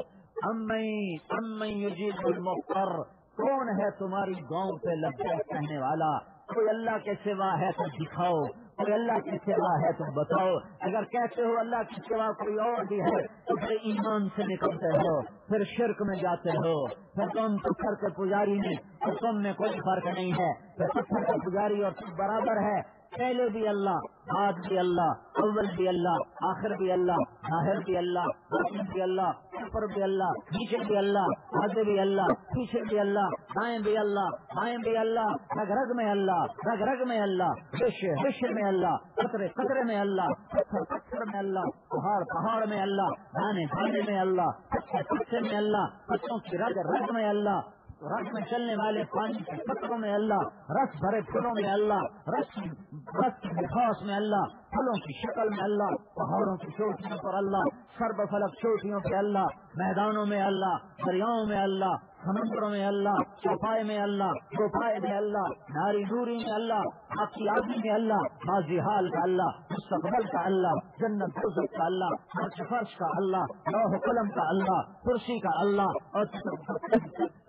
امن یجیب المضطر، کون ہے تمہاری گاؤں پہ لبیک کہنے والا؟ کوئی اللہ کے سوا ہے تو دکھاؤ، کوئی اللہ کے سوا ہے تو بتاؤ. اگر کہتے ہو اللہ کے سوا کوئی اور بھی ہے تو پھر ایمان سے نکلتے ہو، پھر شرک میں جاتے ہو، پھر تم پتھر کے پجاری میں اور تم میں کوئی فرق نہیں ہے. پھر پتھر کا پجاری اور تم برابر ہے، پہلے بھی اللہ، بعد بھی اللہ، اول بھی اللہ، آخر بھی اللہ، ظاہر بھی اللہ، باطن بھی اللہ، اوپر بھی اللہ، نیچے بھی اللہ، آگے بھی اللہ، پیچھے بھی اللہ، دائیں بھی اللہ، بائیں بھی اللہ، رگ رگ میں اللہ، رگ رگ میں اللہ، رشے رشے میں اللہ، قطرے قطرے میں اللہ، پتھر پتھر میں اللہ، پہاڑ پہاڑ میں اللہ، دانے دانے میں اللہ، پتھر پتھر میں اللہ، پتوں کی رگ رگ میں اللہ، رس میں چلنے والے پانی کے قطروں میں اللہ، رس بھرے پھولوں میں اللہ، رس کی لباس میں اللہ، پھولوں کی شکل میں اللہ، پہاڑوں کی چوٹیوں پر اللہ، سرب فلک چوٹیوں پہ اللہ، میدانوں میں اللہ، دریاؤں میں اللہ، سمندروں میں اللہ، چوپائے میں اللہ، چوپائے میں اللہ، ناری نوری میں اللہ، آخی آدمی میں اللہ، ماضی حال کا اللہ، مستقبل کا اللہ، جنت دوزخ کا اللہ، فرش فرش کا اللہ، لوح قلم کا اللہ، کرسی کا اللہ، اور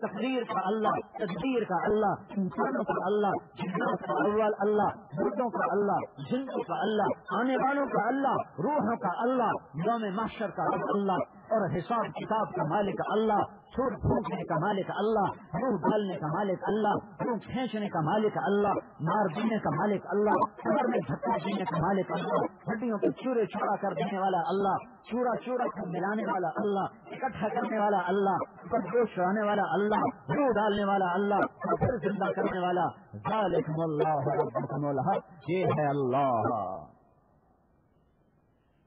تقریر کا اللہ، تدبیر کا اللہ، انسانوں کا اللہ، جنات کا اول اللہ، مردوں کا اللہ، جنوں کا اللہ، آنے والوں کا اللہ، روحوں کا اللہ، یوم محشر کا اللہ، اور حساب کتاب کا مالک اللہ، چھوٹ پھونکنے کا مالک اللہ، روح ڈالنے کا مالک اللہ، روح کھینچنے کا مالک اللہ، مار دینے کا مالک اللہ، قبر میں دھکا دینے کا مالک اللہ، ہڈیوں کو چورے چورا کر دینے والا اللہ، چورا چورا کر ملانے والا اللہ، اکٹھا کرنے والا اللہ، پر گوشت لانے والا اللہ، روح ڈالنے والا اللہ، اور پھر زندہ کرنے والا، ذالکم اللہ ربکم الحق، یہ ہے اللہ۔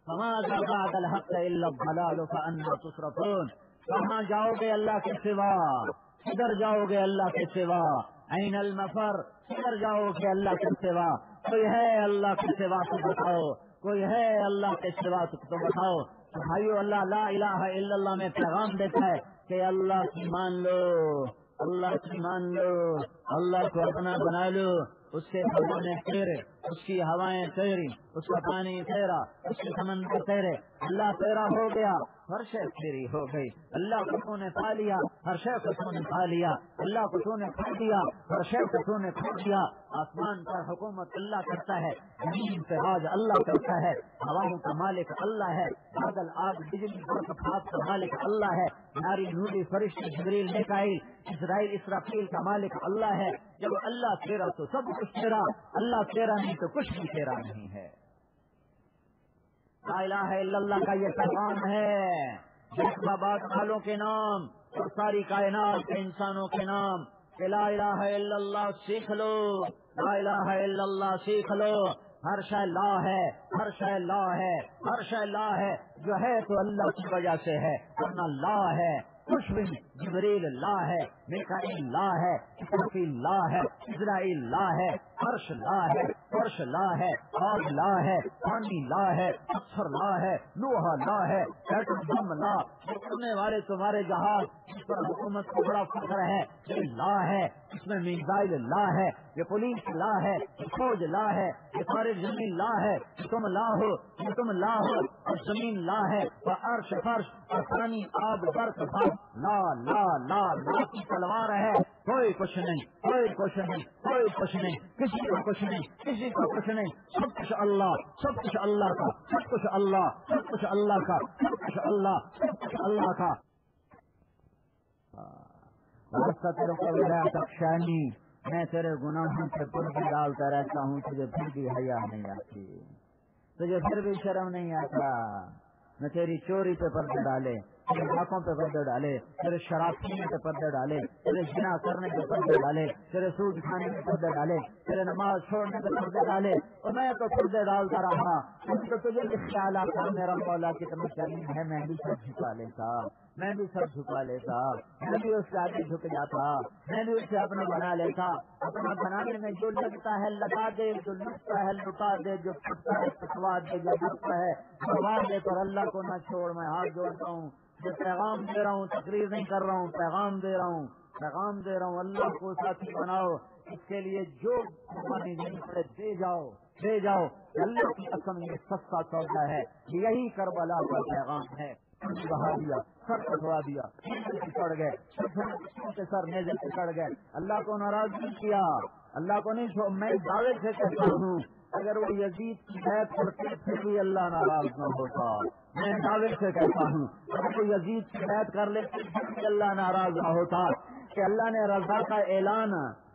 فماذا بعد الحق الا الضلال فأنى تصرفون، کہاں جاؤ گے اللہ کے سوا، کدھر جاؤ گے اللہ کے سوا، این المفر، کدھر جاؤ گے اللہ کے سوا، کوئی ہے اللہ کے سوا تو بتاؤ، کوئی ہے اللہ کے سوا تو بتاؤ۔ بھائیو، اللہ لا الہ الا اللہ میں پیغام دیتا ہے کہ اللہ کی مان لو، اللہ کی مان لو، اللہ کو اپنا بنا لو، اس کے پردے تیرے، اس کی ہوائیں تیری، اس کا پانی تیرا، اس کے سمندر تیرے، اللہ تیرا ہو گیا، ہر شے تیری ہو گئی، اللہ کو تو نے پا لیا، ہر شے کو تو نے پا لیا، اللہ کو تو نے کھو دیا، ہر شے کو تو نے کھو دیا۔ آسمان پر حکومت اللہ کرتا ہے، زمین پہ راج اللہ کرتا ہے، ہواؤں کا مالک اللہ ہے، بادل آگ بجلی برف بھاپ کا مالک اللہ ہے، ناری نوری فرشتے جبریل میکائیل اسرائیل اسرافیل کا مالک اللہ ہے۔ جب اللہ تیرا تو سب کچھ تیرا، اللہ تیرا نہیں تو کچھ بھی تیرا نہیں ہے۔ لا الہ الا اللہ کا یہ پیغام ہے، آباد والوں کے نام اور ساری کائنات کے انسانوں کے نام، کہ لا الہ الا اللہ سیکھ لو، لا الہ الا اللہ سیکھ لو۔ ہر شے لا ہے، ہر شے لا ہے، ہر شے لا ہے، جو ہے تو اللہ کی وجہ سے ہے، ورنہ لا ہے کچھ بھی۔ جبریل لا ہے، میکائیل لا ہے، اسرافیل لا ہے، اسرائیل لا ہے، عرش لا ہے، فرش لا ہے، آگ لا ہے، پانی لا ہے، پتھر لا ہے، لوہا لا ہے، ایٹم بم لا، اڑنے والے تمہارے جہاز جس پر حکومت کو بڑا فخر ہے، یہ لا ہے، اس میں میزائل لا ہے، یہ پولیس لا ہے، یہ فوج لا ہے، یہ سارے زمین لا ہے، یہ تم لا ہو، یہ تم لا ہو، اور زمین لا ہے، اور عرش فرش اور پانی آب برف لا لا لا لا کی تلوار ہے۔ کوئی کچھ نہیں، کوئی کچھ نہیں، کوئی کچھ نہیں، کسی کو کچھ نہیں، کسی کو کچھ نہیں، سب کچھ اللہ، سب کچھ اللہ کا، سب کچھ اللہ، سب کچھ اللہ کا، سب کچھ اللہ، سب کچھ اللہ کا۔ تخشانی، میں تیرے گناہوں سے پردے ڈالتا رہتا ہوں، تجھے پھر بھی حیا نہیں آتی، تجھے پھر بھی شرم نہیں آتا۔ میں تیری چوری پہ پردے ڈالے، تیرے ڈاکوں پہ پردے ڈالے، تیرے شراب پینے پہ پردے ڈالے، تیرے زنا کرنے پہ پردے ڈالے، تیرے سود کھانے پہ پردے ڈالے، تیرے نماز چھوڑنے پہ پردے ڈالے، اور میں تو پردے ڈالتا رہا، تو تجھے بھی خیال آتا میرا مولا کتنا کریم ہے، میں بھی سر جھکا لیتا، میں بھی سر جھکا لیتا، میں بھی اس سے آگے جھک جاتا، میں بھی اسے اپنا بنا لیتا۔ اپنا بنانے میں جو لگتا ہے لگا دے، جو لگتا ہے لٹا دے، جو پھٹتا ہے پھٹوا دے، جو لگتا ہے کروا دے، پر اللہ کو نہ چھوڑ۔ میں ہاتھ جوڑتا ہوں، جو پیغام دے رہا ہوں، تقریر نہیں کر رہا ہوں، پیغام دے رہا ہوں، پیغام دے رہا ہوں، اللہ کو ساتھی بناؤ، اس کے لیے جو قربانی دینی پڑے دے جاؤ، دے جاؤ، اللہ کی قسم یہ سستا سودا ہے، یہی کربلا کا پیغام ہے۔ بہا دیا، سر کٹوا دیا، چڑھ گئے، سر نیزے سے چڑھ گئے، اللہ کو ناراض نہیں کیا، اللہ کو نہیں۔ میں دعوے سے کہتا ہوں اگر وہ یزید کی بیعت کرتے پھر بھی اللہ ناراض نہ ہوتا۔ میں دعوے سے کہتا ہوں اگر وہ یزید کی بیعت کر لیتے پھر بھی اللہ ناراض نہ ہوتا، کہ اللہ نے رضا کا اعلان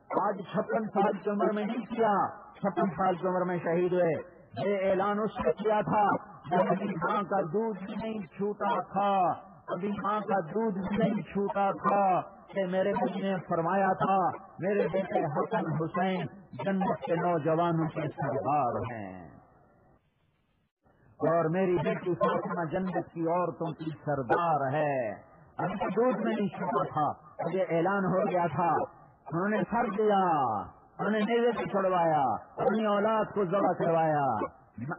آج 56 سال کی عمر میں نہیں کیا، 56 سال کی عمر میں شہید ہوئے. یہ اعلان اس نے کیا تھا جب ابھی ماں کا دودھ بھی نہیں چھوٹا تھا، ابھی ماں کا دودھ بھی نہیں چھوٹا تھا کہ میرے نبی نے فرمایا تھا میرے بیٹے حسن حسین جنت کے نوجوانوں کے سردار ہیں اور میری بیٹی فاطمہ جنت کی عورتوں کی سردار ہے. ابھی تو دودھ میں نہیں چھوٹا تھا، یہ اعلان ہو گیا تھا. انہوں نے سر دیا، انہوں نے نیزے سے چھڑوایا، اپنی اولاد کو ذبح کروایا.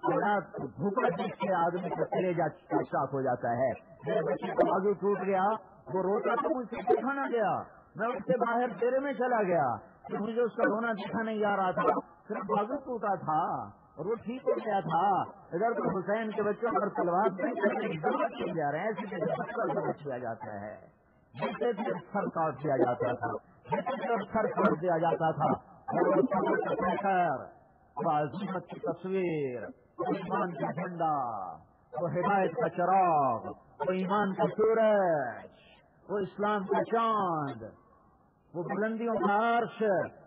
اولاد کو بھوکا دیکھ کے آدمی کا کلیجہ صاف ہو جاتا ہے. میرے بچے کا بازو ٹوٹ گیا، وہ روتا تو مجھ سے دیکھا نہ گیا، میں اس سے باہر ڈیرے میں چلا گیا کہ مجھے اس کا رونا دیکھا نہیں جا رہا تھا، صرف بازو ٹوٹا تھا اور وہ ٹھیک ہو گیا تھا. ادھر تو حسین کے بچوں پر تلوار کیے جا رہے ہیں، ایسے کیا جاتا ہے، جیسے بھی سر کاٹ دیا جاتا تھا، سر کاٹ دیا جاتا تھا. وہ عظمت کی تصویر، وہ ایمان کا جھنڈا، وہ ہدایت کا چراغ، وہ ایمان کا سورج، وہ اسلام کا چاند، وہ بلندیوں کا عرش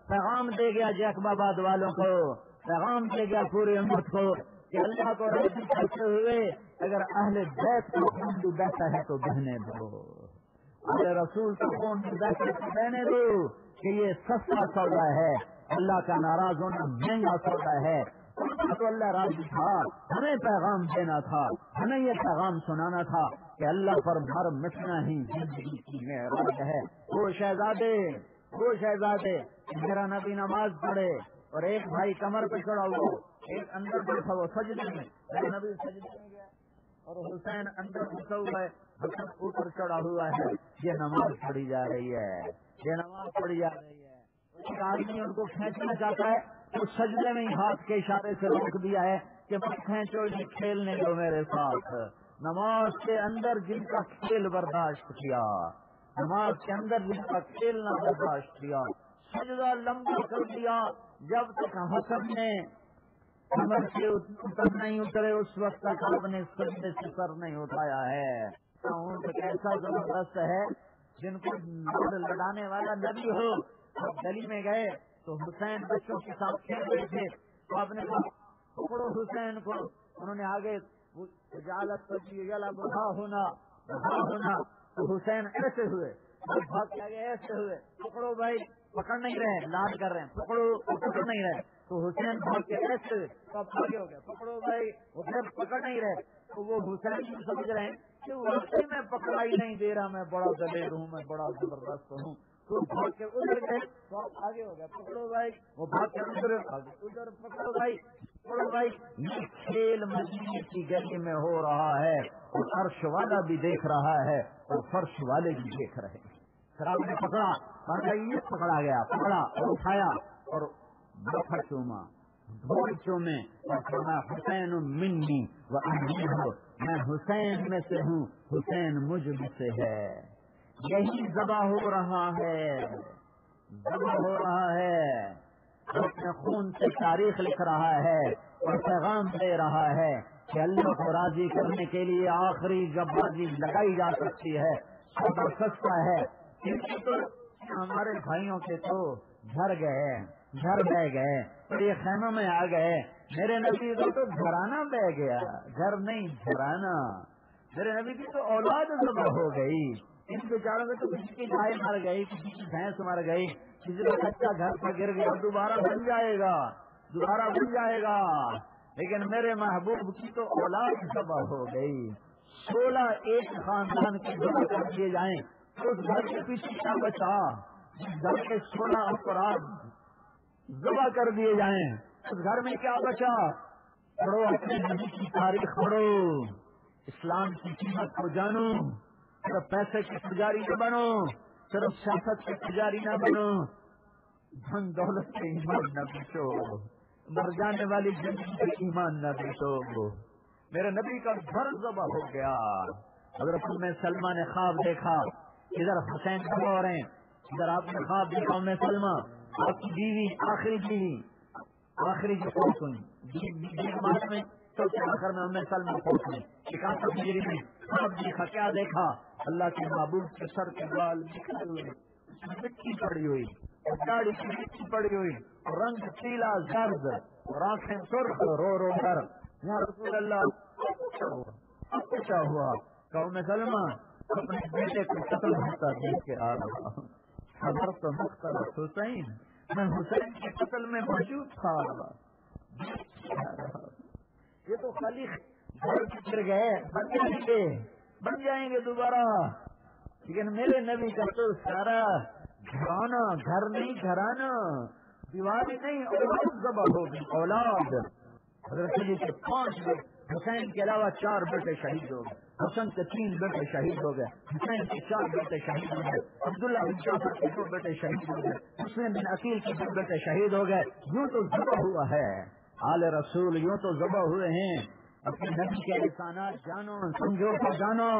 پیغام دے گیا جیکب آباد والوں کو، پیغام دے گیا پوری امت کو کہ اللہ کو راضی کرتے ہوئے اگر اہل بیت کو خون بھی بہتا ہے تو بہنے دو، اہل رسول کو خون بھی بہتا ہے تو بہنے دو، کہ یہ سستا سودا ہے، اللہ کا ناراض ہونا مہنگا سودا ہے. تو اللہ راضی تھا، ہمیں پیغام دینا تھا، ہمیں یہ پیغام سنانا تھا کہ اللہ پر بھر مٹنا ہی زندگی کی معراج ہے. وہ شہزادے میرا نبی نماز پڑھے اور ایک بھائی کمر پہ چڑھا ہوا، ایک اندر بیٹھا وہ سجدے میں، میرا نبی سجدے میں گیا اور حسین اندر گھسا ہوا ہے، حسین اوپر چڑھا ہوا ہے. یہ نماز پڑھی جا رہی ہے، یہ نماز پڑھی جا رہی ہے. ایک آدمی ان کو کھینچنا چاہتا ہے تو سجدے میں ہی ہاتھ کے اشارے سے روک دیا ہے کہ مت کھینچو، یہ کھیلنے دو میرے ساتھ. نماز کے اندر جن کا کھیل برداشت کیا، نماز کے اندر جن کا کھیلنا برداشت کیا، سجدہ لمبا کر دیا جب تک حسن نے کمر سے اتر نہیں اترے اس وقت تک آپ نے سجدے سے سر نہیں اٹھایا ہے. ایسا زبردست ہے جن کو لڑانے والا نبی ہو. گلی میں گئے تو حسین بچوں کے ساتھ کھیل رہے تھے تو آپ نے کہا پکڑو حسین کو. انہوں نے آگے بڑھا ہونا تو حسین ایسے ہوئے، بھاگ کے آگے ایسے ہوئے، پکڑو بھائی، پکڑ نہیں رہے، لاڈ کر رہے ہیں، پکڑو پکڑ نہیں رہے. تو حسین بھاگ کے ایسے ہوئے تو اب آگے ہو گیا، پکڑو بھائی، وہ پھر پکڑ نہیں رہے. تو وہ حسین سمجھ رہے ہیں کہ واقعی میں پکڑائی نہیں دے رہا، میں بڑا دلیر ہوں، میں بڑا زبردست ہوں. تو بھاگ کے ادھر گئے تو آپ آگے ہو گیا، پکڑو بھائی، وہ بھاگ کے ادھر پکڑو بھائی، پکڑو بھائی. یہ کھیل مدینے کی گلی میں ہو رہا ہے اور عرش والا بھی دیکھ رہا ہے اور فرش والے بھی دیکھ رہے ہیں. پھر آپ نے پکڑا گیا، پکڑا اور اٹھایا اور بفر چوما، دھول چومے اور فرمایا حسین منی و انہ، میں حسین میں سے ہوں، حسین مجھ میں سے ہے. یہی ذبح ہو رہا ہے، ذبح ہو رہا ہے، اپنے خون سے تاریخ لکھ رہا ہے اور پیغام دے رہا ہے کہ اللہ کو راضی کرنے کے لیے آخری جب بازی لگائی جا سکتی ہے سودا سستا ہے. تو ہمارے بھائیوں کے تو گھر بہ گئے اور یہ خیموں میں آ گئے. میرے نبی کو تو گھرانہ بہ گیا، گھر نہیں گھرانہ. میرے نبی کی تو اولاد ذبح ہو گئی. ان بیچاروں میں تو کسی کی گائے مر گئی، کسی کی بھینس مر گئی، کسی کا بچہ گھر پر گر گیا، دوبارہ بن جائے گا. لیکن میرے محبوب کی تو اولاد ذبح ہو گئی. 16 ایک خاندان کے ذبح کر دیے جائیں تو اس گھر کے پیچھے کیا بچا؟ جس گھر کے 16 افراد ذبح کر دیے جائیں اس گھر میں کیا بچا؟ پڑھو اپنے نبی کی تاریخ، پڑھو، اسلام کی قیمت کو جانو. صرف پیسے کے پجاری نہ بنو، صرف سیاست کے پجاری نہ بنو، دھن دولت کے ایمان نہ بیچو، مر جانے والی زندگی کے ایمان نہ بیچو. میرے نبی کا گھر ذبح ہو گیا. حضرت ام سلمہ نے خواب دیکھا، ادھر حسین ذبح ہو رہے ہیں، ادھر آپ نے خواب دیکھا ام سلمہ آپ کی بیوی، آخری جو فوت ہوئی میں سب سے آخر میں ام سلمہ فوت ہوئی. ہجری میں خواب دیکھا، کیا دیکھا؟ اللہ کے محبوب کے سر کے بال نکلے ہوئے، مٹی پڑی ہوئی، داڑھی کی مٹی پڑی ہوئی، رنگ پیلا زرد، اور آنکھیں سرخ، رو رو کر یا رسول اللہ کیا ہوا؟ قوم سلمہ اپنے بیٹے کو قتل ہوتا دیکھ کے آ رہا ہوں، خبر تو مختلف حسین، میں حسین کے قتل میں موجود تھا، یہ تو خالی گر گئے، بن جائیں گے دوبارہ، لیکن میرے نبی کا تو سارا گھرانا، گھر نہیں گھرانا، دیواری نہیں، اولاد ذبح ہوگی، اولاد۔ حضرت علی کے 5 بیٹے، حسین کے علاوہ 4 بیٹے شہید ہو گئے، حسن کے 3 بیٹے شہید ہو گئے، حسین کے 4 بیٹے شہید ہو گئے، عبداللہ بن جعفر کے 2 بیٹے شہید ہو گئے، حسین بن عقیل کے 2 بیٹے شہید ہو گئے۔ یوں تو ذبح ہوا ہے آل رسول، یوں تو ذبح ہوئے ہیں۔ اپنے نبی کے احسانات جانو، سمجھو تو جانو۔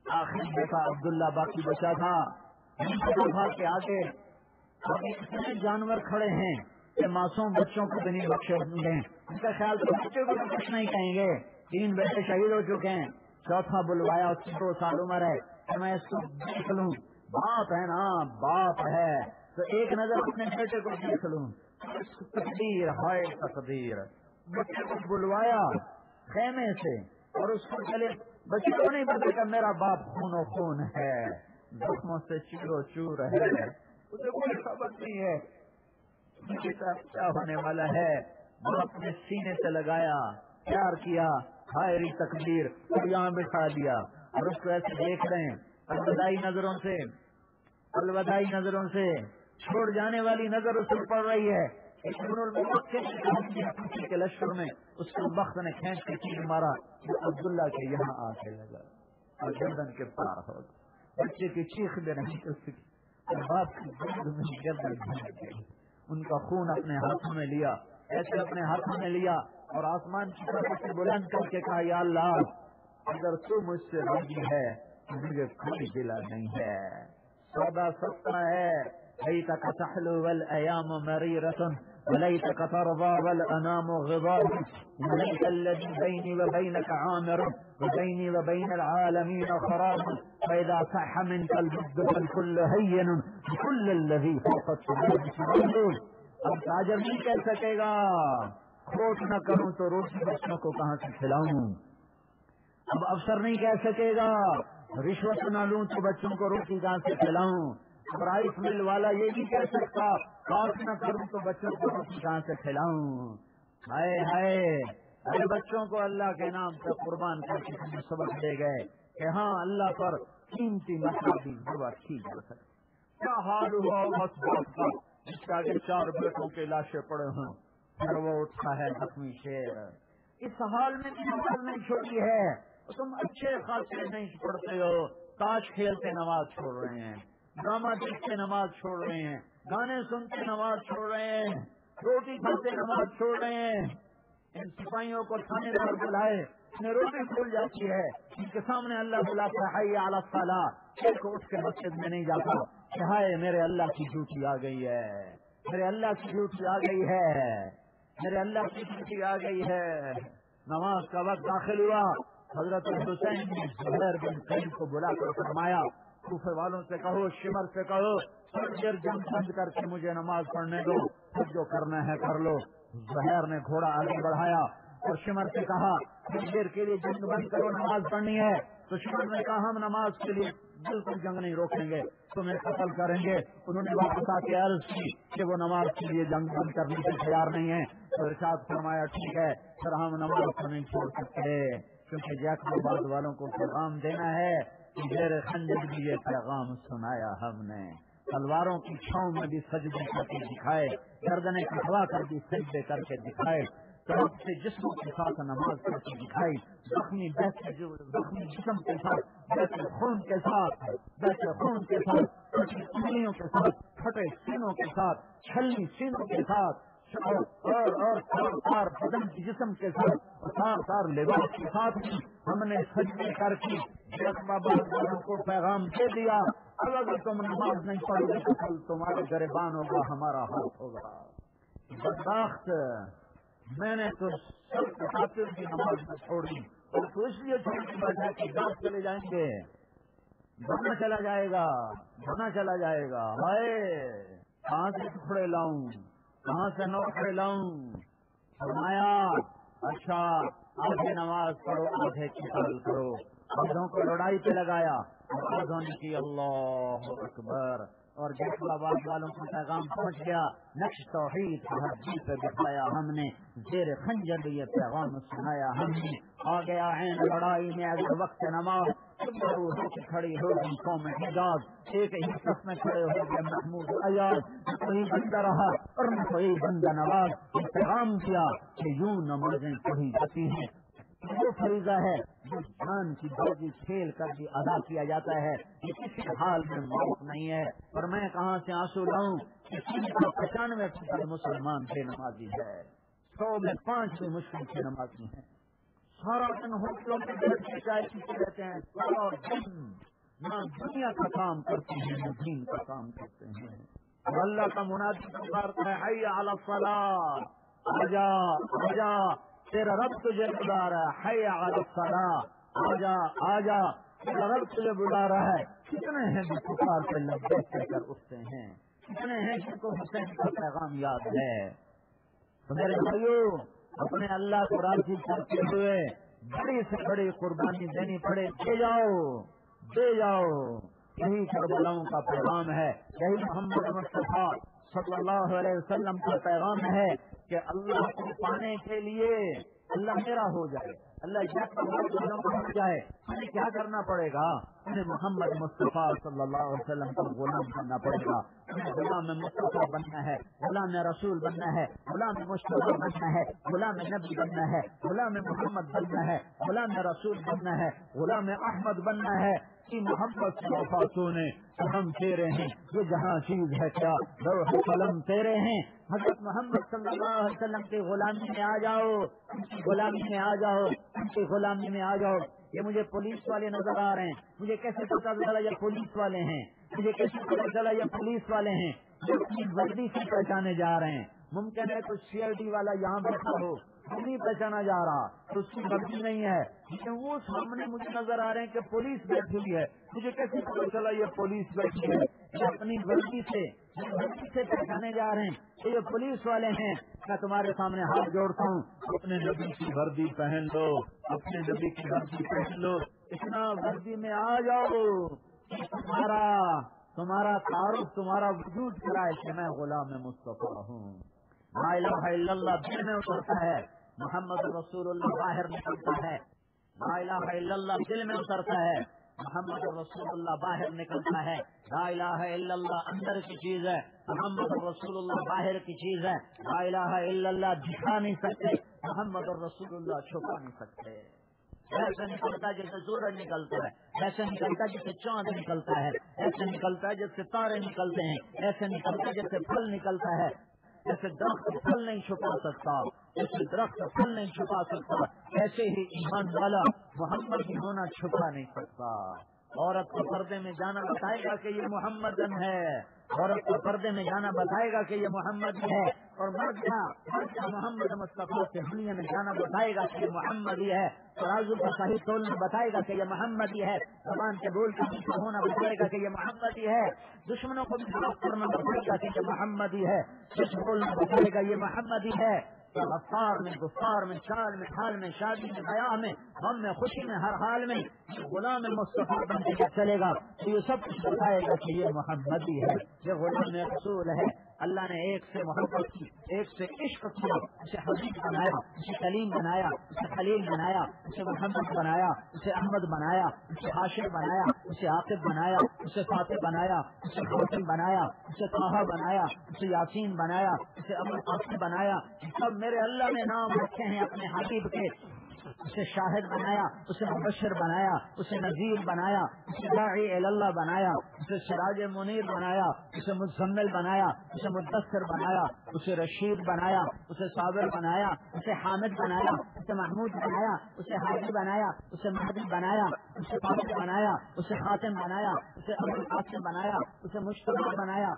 آخری بیٹا عبداللہ باقی بچا تھا، کے آگے اتنے جانور کھڑے ہیں کہ معصوم بچوں کو بھی نہیں بخشے گے، ان کا خیال تو بچے کو بھی کچھ نہیں کہیں گے۔ 3 بیٹے شہید ہو چکے ہیں، چوتھا بلوایا، اس کی 2 سال عمر ہے کہ میں اس کو دیکھ لوں، باپ ہے نا، باپ ہے تو ایک نظر اپنے بیٹے کو دیکھ لوں۔ تقدیر ہائے تقدیر، بچے کو بلوایا خیمے سے اور اس کو چلے، بچے کو نہیں پتا کہ میرا باپ خون و خون ہے، زخموں سے چور و چور ہے، اسے کوئی خبر نہیں ہے کیا ہونے والا ہے۔ باپ نے سینے سے لگایا، پیار کیا، ہائے تقدیر، اور یہاں بٹھا دیا اور اس کو ایسے دیکھ رہے ہیں الوداعی نظروں سے، الوداعی نظروں سے، چھوڑ جانے والی نظر اس پر پڑ رہی ہے۔ کے لشکر میں اس کے بخت نے کھینچ کے تیر مارا، عبداللہ کے یہاں آ کے لگا اور گردن کے پار ہو گیا۔ بچے کی چیخ بھی نہیں کر سکی، باپ کی گود میں گردن بھر گئی۔ ان کا خون اپنے ہاتھوں میں لیا، ایسے اپنے ہاتھوں میں لیا اور آسمان کی طرف سے بلند کر کے کہا، یا اللہ اگر تو مجھ سے راضی ہے تو مجھے کوئی گلہ نہیں ہے، سودا سستا ہے، لیتک تحلو والایام مریرة ولیتک ترضى والانام غضاب ولیت الذی بینی وبینک عامر وبینی وبین العالمین خراب فاذا صح منک البد فالكل هین بكل الذی فوق السماء سبحان۔ اب تاجر نہیں کہہ سکے گا کھوٹ نہ کروں تو روٹی بچوں کو کہاں سے کھلاؤں، اب افسر نہیں کہہ سکے گا رشوت نہ لوں تو بچوں کو روٹی کہاں سے کھلاؤں، اب رائس مل والا یہ نہیں کہہ سکتا کاٹ نہ کروں تو بچوں کو روٹی کہاں سے کھلاؤں۔ ہائے ہائے، ارے بچوں کو اللہ کے نام سے قربان کر کے ہمیں سبق دے گئے کہ ہاں اللہ پر قیمتی مسائل ذبح کی جا سکتی۔ کیا حال ہوا اس بات کا جس کے آگے 4 بیٹوں کے لاشیں پڑے ہوں، پھر وہ اٹھا ہے زخمی شیر۔ اس حال میں بھی نماز نہیں چھوڑی ہے، تم اچھے خاصے نہیں پڑھتے ہو، تاش کھیلتے نماز چھوڑ رہے ہیں، ڈرامہ دیکھتے نماز چھوڑ رہے ہیں، گانے سنتے نماز چھوڑ رہے ہیں، روٹی کھاتے نماز چھوڑ رہے ہیں۔ ان سپاہیوں کو تھانے پر بلائے، انہیں روٹی بھول جاتی ہے، ان کے سامنے اللہ بلاتا ہے حی علی الصلاۃ، ایک اٹھ کے مسجد میں نہیں جاتا کہ ہائے میرے اللہ کی ڈیوٹی آ گئی ہے، میرے اللہ کی ڈیوٹی آ گئی ہے، میرے اللہ کی ڈیوٹی آ گئی ہے۔ نماز کا وقت داخل ہوا، حضرت حسین نے زہیر بن قیس کو بلا کر فرمایا، کوفے والوں سے کہو، شمر سے کہو، تھوڑی دیر جنگ بند کر کے مجھے نماز پڑھنے دو، پھر جو کرنا ہے کر لو۔ زہیر نے گھوڑا آگے بڑھایا اور شمر سے کہا تھوڑی دیر کے لیے جنگ بند کرو، نماز پڑھنی ہے۔ تو شمر نے کہا ہم نماز کے لیے بالکل جنگ نہیں روکیں گے، تمہیں قتل کریں گے۔ انہوں نے واپس آ کے عرض کی کہ وہ نماز کے لیے جنگ بند کرنے سے تیار نہیں ہے، تو ارشاد فرمایا ٹھیک ہے پھر ہم نماز کو نہیں چھوڑ سکتے، کیونکہ جیکباد والوں کو پیغام دینا ہے کہ زیر خنجر بھی یہ پیغام سنایا ہم نے، تلواروں کی چھاؤں میں بھی سجدے کر کے دکھائے، گردنیں کٹوا کر بھی سجدے کر کے دکھائے، طرف سے جسموں کے ساتھ نماز کر کے دکھائی، زخمی جسم کے ساتھ، بہتے خون کے ساتھ، بہتے خون کے ساتھ، پھٹی انگلیوں کے ساتھ، پھٹے سینوں کے ساتھ، چھلنی سینوں کے ساتھ، اور بدن کی جسم کے ساتھ، سار لباس کے ساتھ بھی ہم نے سجدے کر کے والوں کو پیغام دے دیا، اگر تم نماز نہیں پڑھو گے تو کل تمہارے گریبان ہوگا، ہمارا ہاتھ ہوگا۔ بدبخت، میں نے تو سب خاطر کی نماز میں چھوڑی، اور تو اس لیے چھوڑ کے بیٹھا کہ گاؤں چلے جائیں گے، بنا چلا جائے گا، بنا چلا جائے گا۔ ہائے کہاں سے ٹکڑے لاؤں, کہاں سے نوکڑے لاؤں؟ فرمایا اچھا آدھے نماز پڑھو آدھے قتال کرو. آدھوں کو لڑائی پہ لگایا اور آدھوں نے کی اللہ اکبر. اور جیسے آباد والوں کو پیغام پہنچ گیا, نقش توحید ہر جی پہ دکھایا ہم نے, زیر خنجر یہ پیغام سنایا ہم نے. آ گیا عین لڑائی میں اگر وقت نماز, کھڑی ہوگی قوم حجاز, ایک ہی صف میں کھڑے ہو گئے محمود ایاز. کوئی بندہ رہا اور نہ کوئی بندہ نواز. یہ پیغام کیا کہ یوں نمازیں پڑھی جاتی ہیں. وہ فریضہ ہے جو جان کی بازی کھیل کر بھی ادا کیا جاتا ہے, یہ کسی حال میں معاف نہیں ہے. اور میں کہاں سے آنسو لاؤں؟ 95% مسلمان بے نمازی ہے, 100 میں 5 بھی مشکل سے نمازی ہیں. سارا دن ہوٹلوں میں بیٹھ کے چائے پیتے رہتے ہیں, سارا دن نہ دنیا کا کام کرتے ہیں نہ دین کا کام کرتے ہیں. اور اللہ کا منادی پکارتا ہے حی علی الصلاۃ, آجا آجا تیرا رب تجھے بلا رہا ہے. حی علی الصلاۃ, آجا آجا تیرا رب تجھے بلا رہا ہے. کتنے ہیں جو پکار پہ لبیک کہہ کر اٹھتے ہیں, کتنے ہیں جن کو حسین کا پیغام یاد ہے. تو میرے بھائیو, اپنے اللہ کو راضی کرتے ہوئے بڑی سے بڑی قربانی دینی پڑے, دے جاؤ دے جاؤ. یہی کربلاؤں کا پیغام ہے, یہی محمد مصطفیٰ صلی اللہ علیہ وسلم کا پیغام ہے کہ اللہ کو پانے کے لیے اللہ میرا ہو جائے, اللہ کو ہو جائے, ہمیں کیا کرنا پڑے گا؟ انہیں محمد مصطفیٰ صلی اللہ علیہ وسلم کا غلام بننا پڑے گا. انہیں غلام مصطفیٰ بننا ہے, غلام رسول بننا ہے, غلام مصطفیٰ بننا ہے, غلام نبی بننا ہے, غلام محمد بننا ہے, غلام رسول بننا ہے, غلام احمد بننا ہے. کہ محمد سے وفاتوں ہم تیرے ہیں, یہ جہاں چیز ہے کیا لوح قلم تیرے ہیں. حضرت محمد صلی اللہ علیہ وسلم کی غلامی میں آ جاؤ, غلامی میں آ جاؤ, ان کی غلامی میں آ جاؤ. یہ مجھے پولیس والے نظر آ رہے ہیں, مجھے کیسے پتا چلا یہ پولیس والے ہیں, مجھے کیسے پتا چلا یہ پولیس والے ہیں جو اپنی وردی سے پہچانے جا رہے ہیں. ممکن ہے کچھ CID والا یہاں بیٹھا ہو, نہیں پہچانا جا رہا, تو اس کی غلطی نہیں ہے, لیکن وہ سامنے مجھے نظر آ رہے ہیں کہ پولیس بیٹھی ہوئی ہے. مجھے کیسے پتا چلا یہ پولیس بیٹھی ہے؟ یہ اپنی غلطی سے پہچانے جا رہے ہیں کہ یہ پولیس والے ہیں. میں تمہارے سامنے ہاتھ جوڑتا ہوں, اپنے نبی کی وردی پہن لو, اپنے نبی کی وردی پہن لو, اتنا وردی میں آ جاؤ تمہارا تعارف, تمہارا وجود کرائے کہ میں غلام مصطفیٰ ہوں. لا الہ الا اللہ دل میں اترتا ہے, محمد رسول اللہ باہر نکلتا ہے. لا الہ الا اللہ دل میں اترتا ہے, محمد رسول اللہ باہر نکلتا ہے. لا الہ الا اللہ اندر کی چیز ہے, محمد رسول اللہ باہر کی چیز ہے. لا الہ الا اللہ دکھا نہیں سکتے, محمد رسول اللہ چھپا نہیں سکتے. ایسے نکلتا ہے جیسے سورج نکلتا ہے, ایسے نکلتا ہے جیسے چاند نکلتا ہے, ایسے نکلتا ہے جیسے تارے نکلتے ہیں, ایسے نکلتا ہے جیسے پھل نکلتا ہے. جیسے درخت پھل نہیں چھپا سکتا, جیسے درخت پھل نہیں چھپا سکتا, ایسے ہی ایمان والا محمد کی ہونا چھپا نہیں سکتا. عورت کو پردے میں جانا بتائے گا کہ یہ محمد ہے, عورت کو پردے میں جانا بتائے گا کہ یہ محمد ہے, اور مرد کا محمد مصطفیٰ کے دنیا میں جانا بتائے گا کہ یہ محمد ہی ہے, ترازو کا صحیح تولنا بتائے گا کہ یہ محمد ہی ہے, زبان کے بول کا میٹھا ہونا بتائے گا کہ یہ محمد ہی ہے, دشمنوں کو بھی معاف کرنا بتائے گا کہ یہ محمد ہی ہے, سچ بولنا بتائے گا یہ محمد ہی ہے. غفار میں, گفتار میں, چال میں, حال میں, شادی میں, بیاہ میں, غم میں, خوشی میں, ہر حال میں غلام مصطفیٰ بن کے چلے گا تو یہ سب کچھ بتائے گا کہ یہ محمدی ہے, یہ غلام رسول ہے. اللہ نے ایک سے محبت کی, ایک سے عشق کیا, اسے حبیب بنایا, اسے کلیم بنایا, اسے خلیل بنایا, اسے محمد بنایا, اسے احمد بنایا, اسے ہاشم بنایا, اسے عاقب بنایا, اسے فاتح بنایا, اسے حاتم بنایا, اسے طٰہٰ بنایا, اسے یاسین بنایا, اسے ابو القاسم بنایا. سب میرے اللہ نے نام رکھے ہیں اپنے حبیب کے. اسے شاہد بنایا, اسے مبشر بنایا, اسے نذیر بنایا, اسے داعی اللہ بنایا, اسے سراج منیر بنایا, اسے مزمل بنایا, اسے مدثر بنایا, اسے رشید بنایا, اسے صابر بنایا, اسے حامد بنایا, اسے محمود بنایا, اسے ہادی بنایا, اسے مہدی بنایا, اسے فاطر بنایا, اسے خاتم بنایا, اسے ابو القاسم بنایا, اسے مشتبہ بنایا,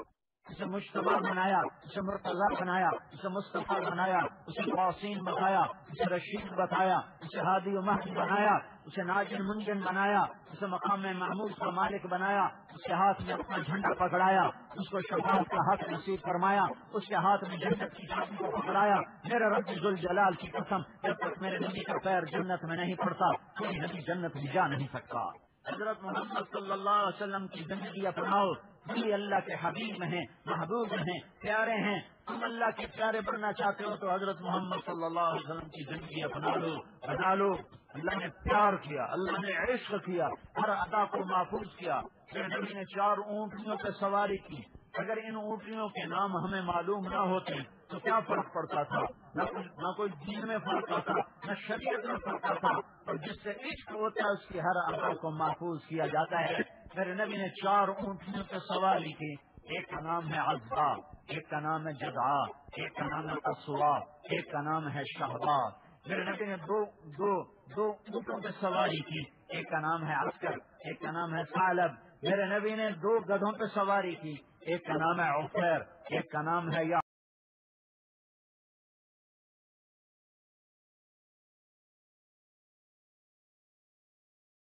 اسے مشتبہ بنایا، اسے مرتضی بنایا، اسے مصطفیٰ بنایا، اسے قاسین بتایا، اسے رشید بتایا، اسے ہادی و مہدی بنایا، اسے ناجن منجن بنایا، اسے مقام محمود کا مالک بنایا، اس کے ہاتھ میں اپنا جھنڈا پکڑایا، اس کو شفاعت کا حق نصیب فرمایا، اس کے ہاتھ میں جنت کی چابی کو پکڑایا۔ میرے رب ذوالجلال کی قسم، جب تک میرے نبی کا پیر جنت میں نہیں پڑتا کوئی نبی جنت میں جا نہیں سکتا۔ حضرت محمد صلی اللہ علیہ وسلم کی زندگی اپناؤ، وہی اللہ کے حبیب ہیں، محبوب ہیں، پیارے ہیں۔ تم اللہ کے پیارے بننا چاہتے ہو تو حضرت محمد صلی اللہ علیہ وسلم کی زندگی اپنا لو، بنا لو۔ اللہ نے پیار کیا، اللہ نے عشق کیا، ہر ادا کو محفوظ کیا۔ میرے نبی نے 4 اونٹنیوں پہ سواری کی۔ اگر ان اونٹنیوں کے نام ہمیں معلوم نہ ہوتے تو کیا فرق پڑتا تھا؟ نہ کوئی دین میں فرق آتا، نہ شریعت میں فرق آتا، اور جس سے عشق ہوتا ہے اس کی ہر ادا کو محفوظ کیا جاتا ہے۔ میرے نبی نے 4 اونٹنیوں پہ سواری کی۔ ایک کا نام ہے عزبا، ایک کا نام ہے جدعا، ایک کا نام ہے قصوا، ایک کا نام ہے شہباز۔ میرے نبی نے دو اونٹوں پہ سواری کی۔ ایک کا نام ہے عسکر، ایک کا نام ہے ثعلب۔ میرے نبی نے 2 گدھوں پہ سواری کی۔ ایک کا نام ہے عفیر، ایک کا نام ہے یا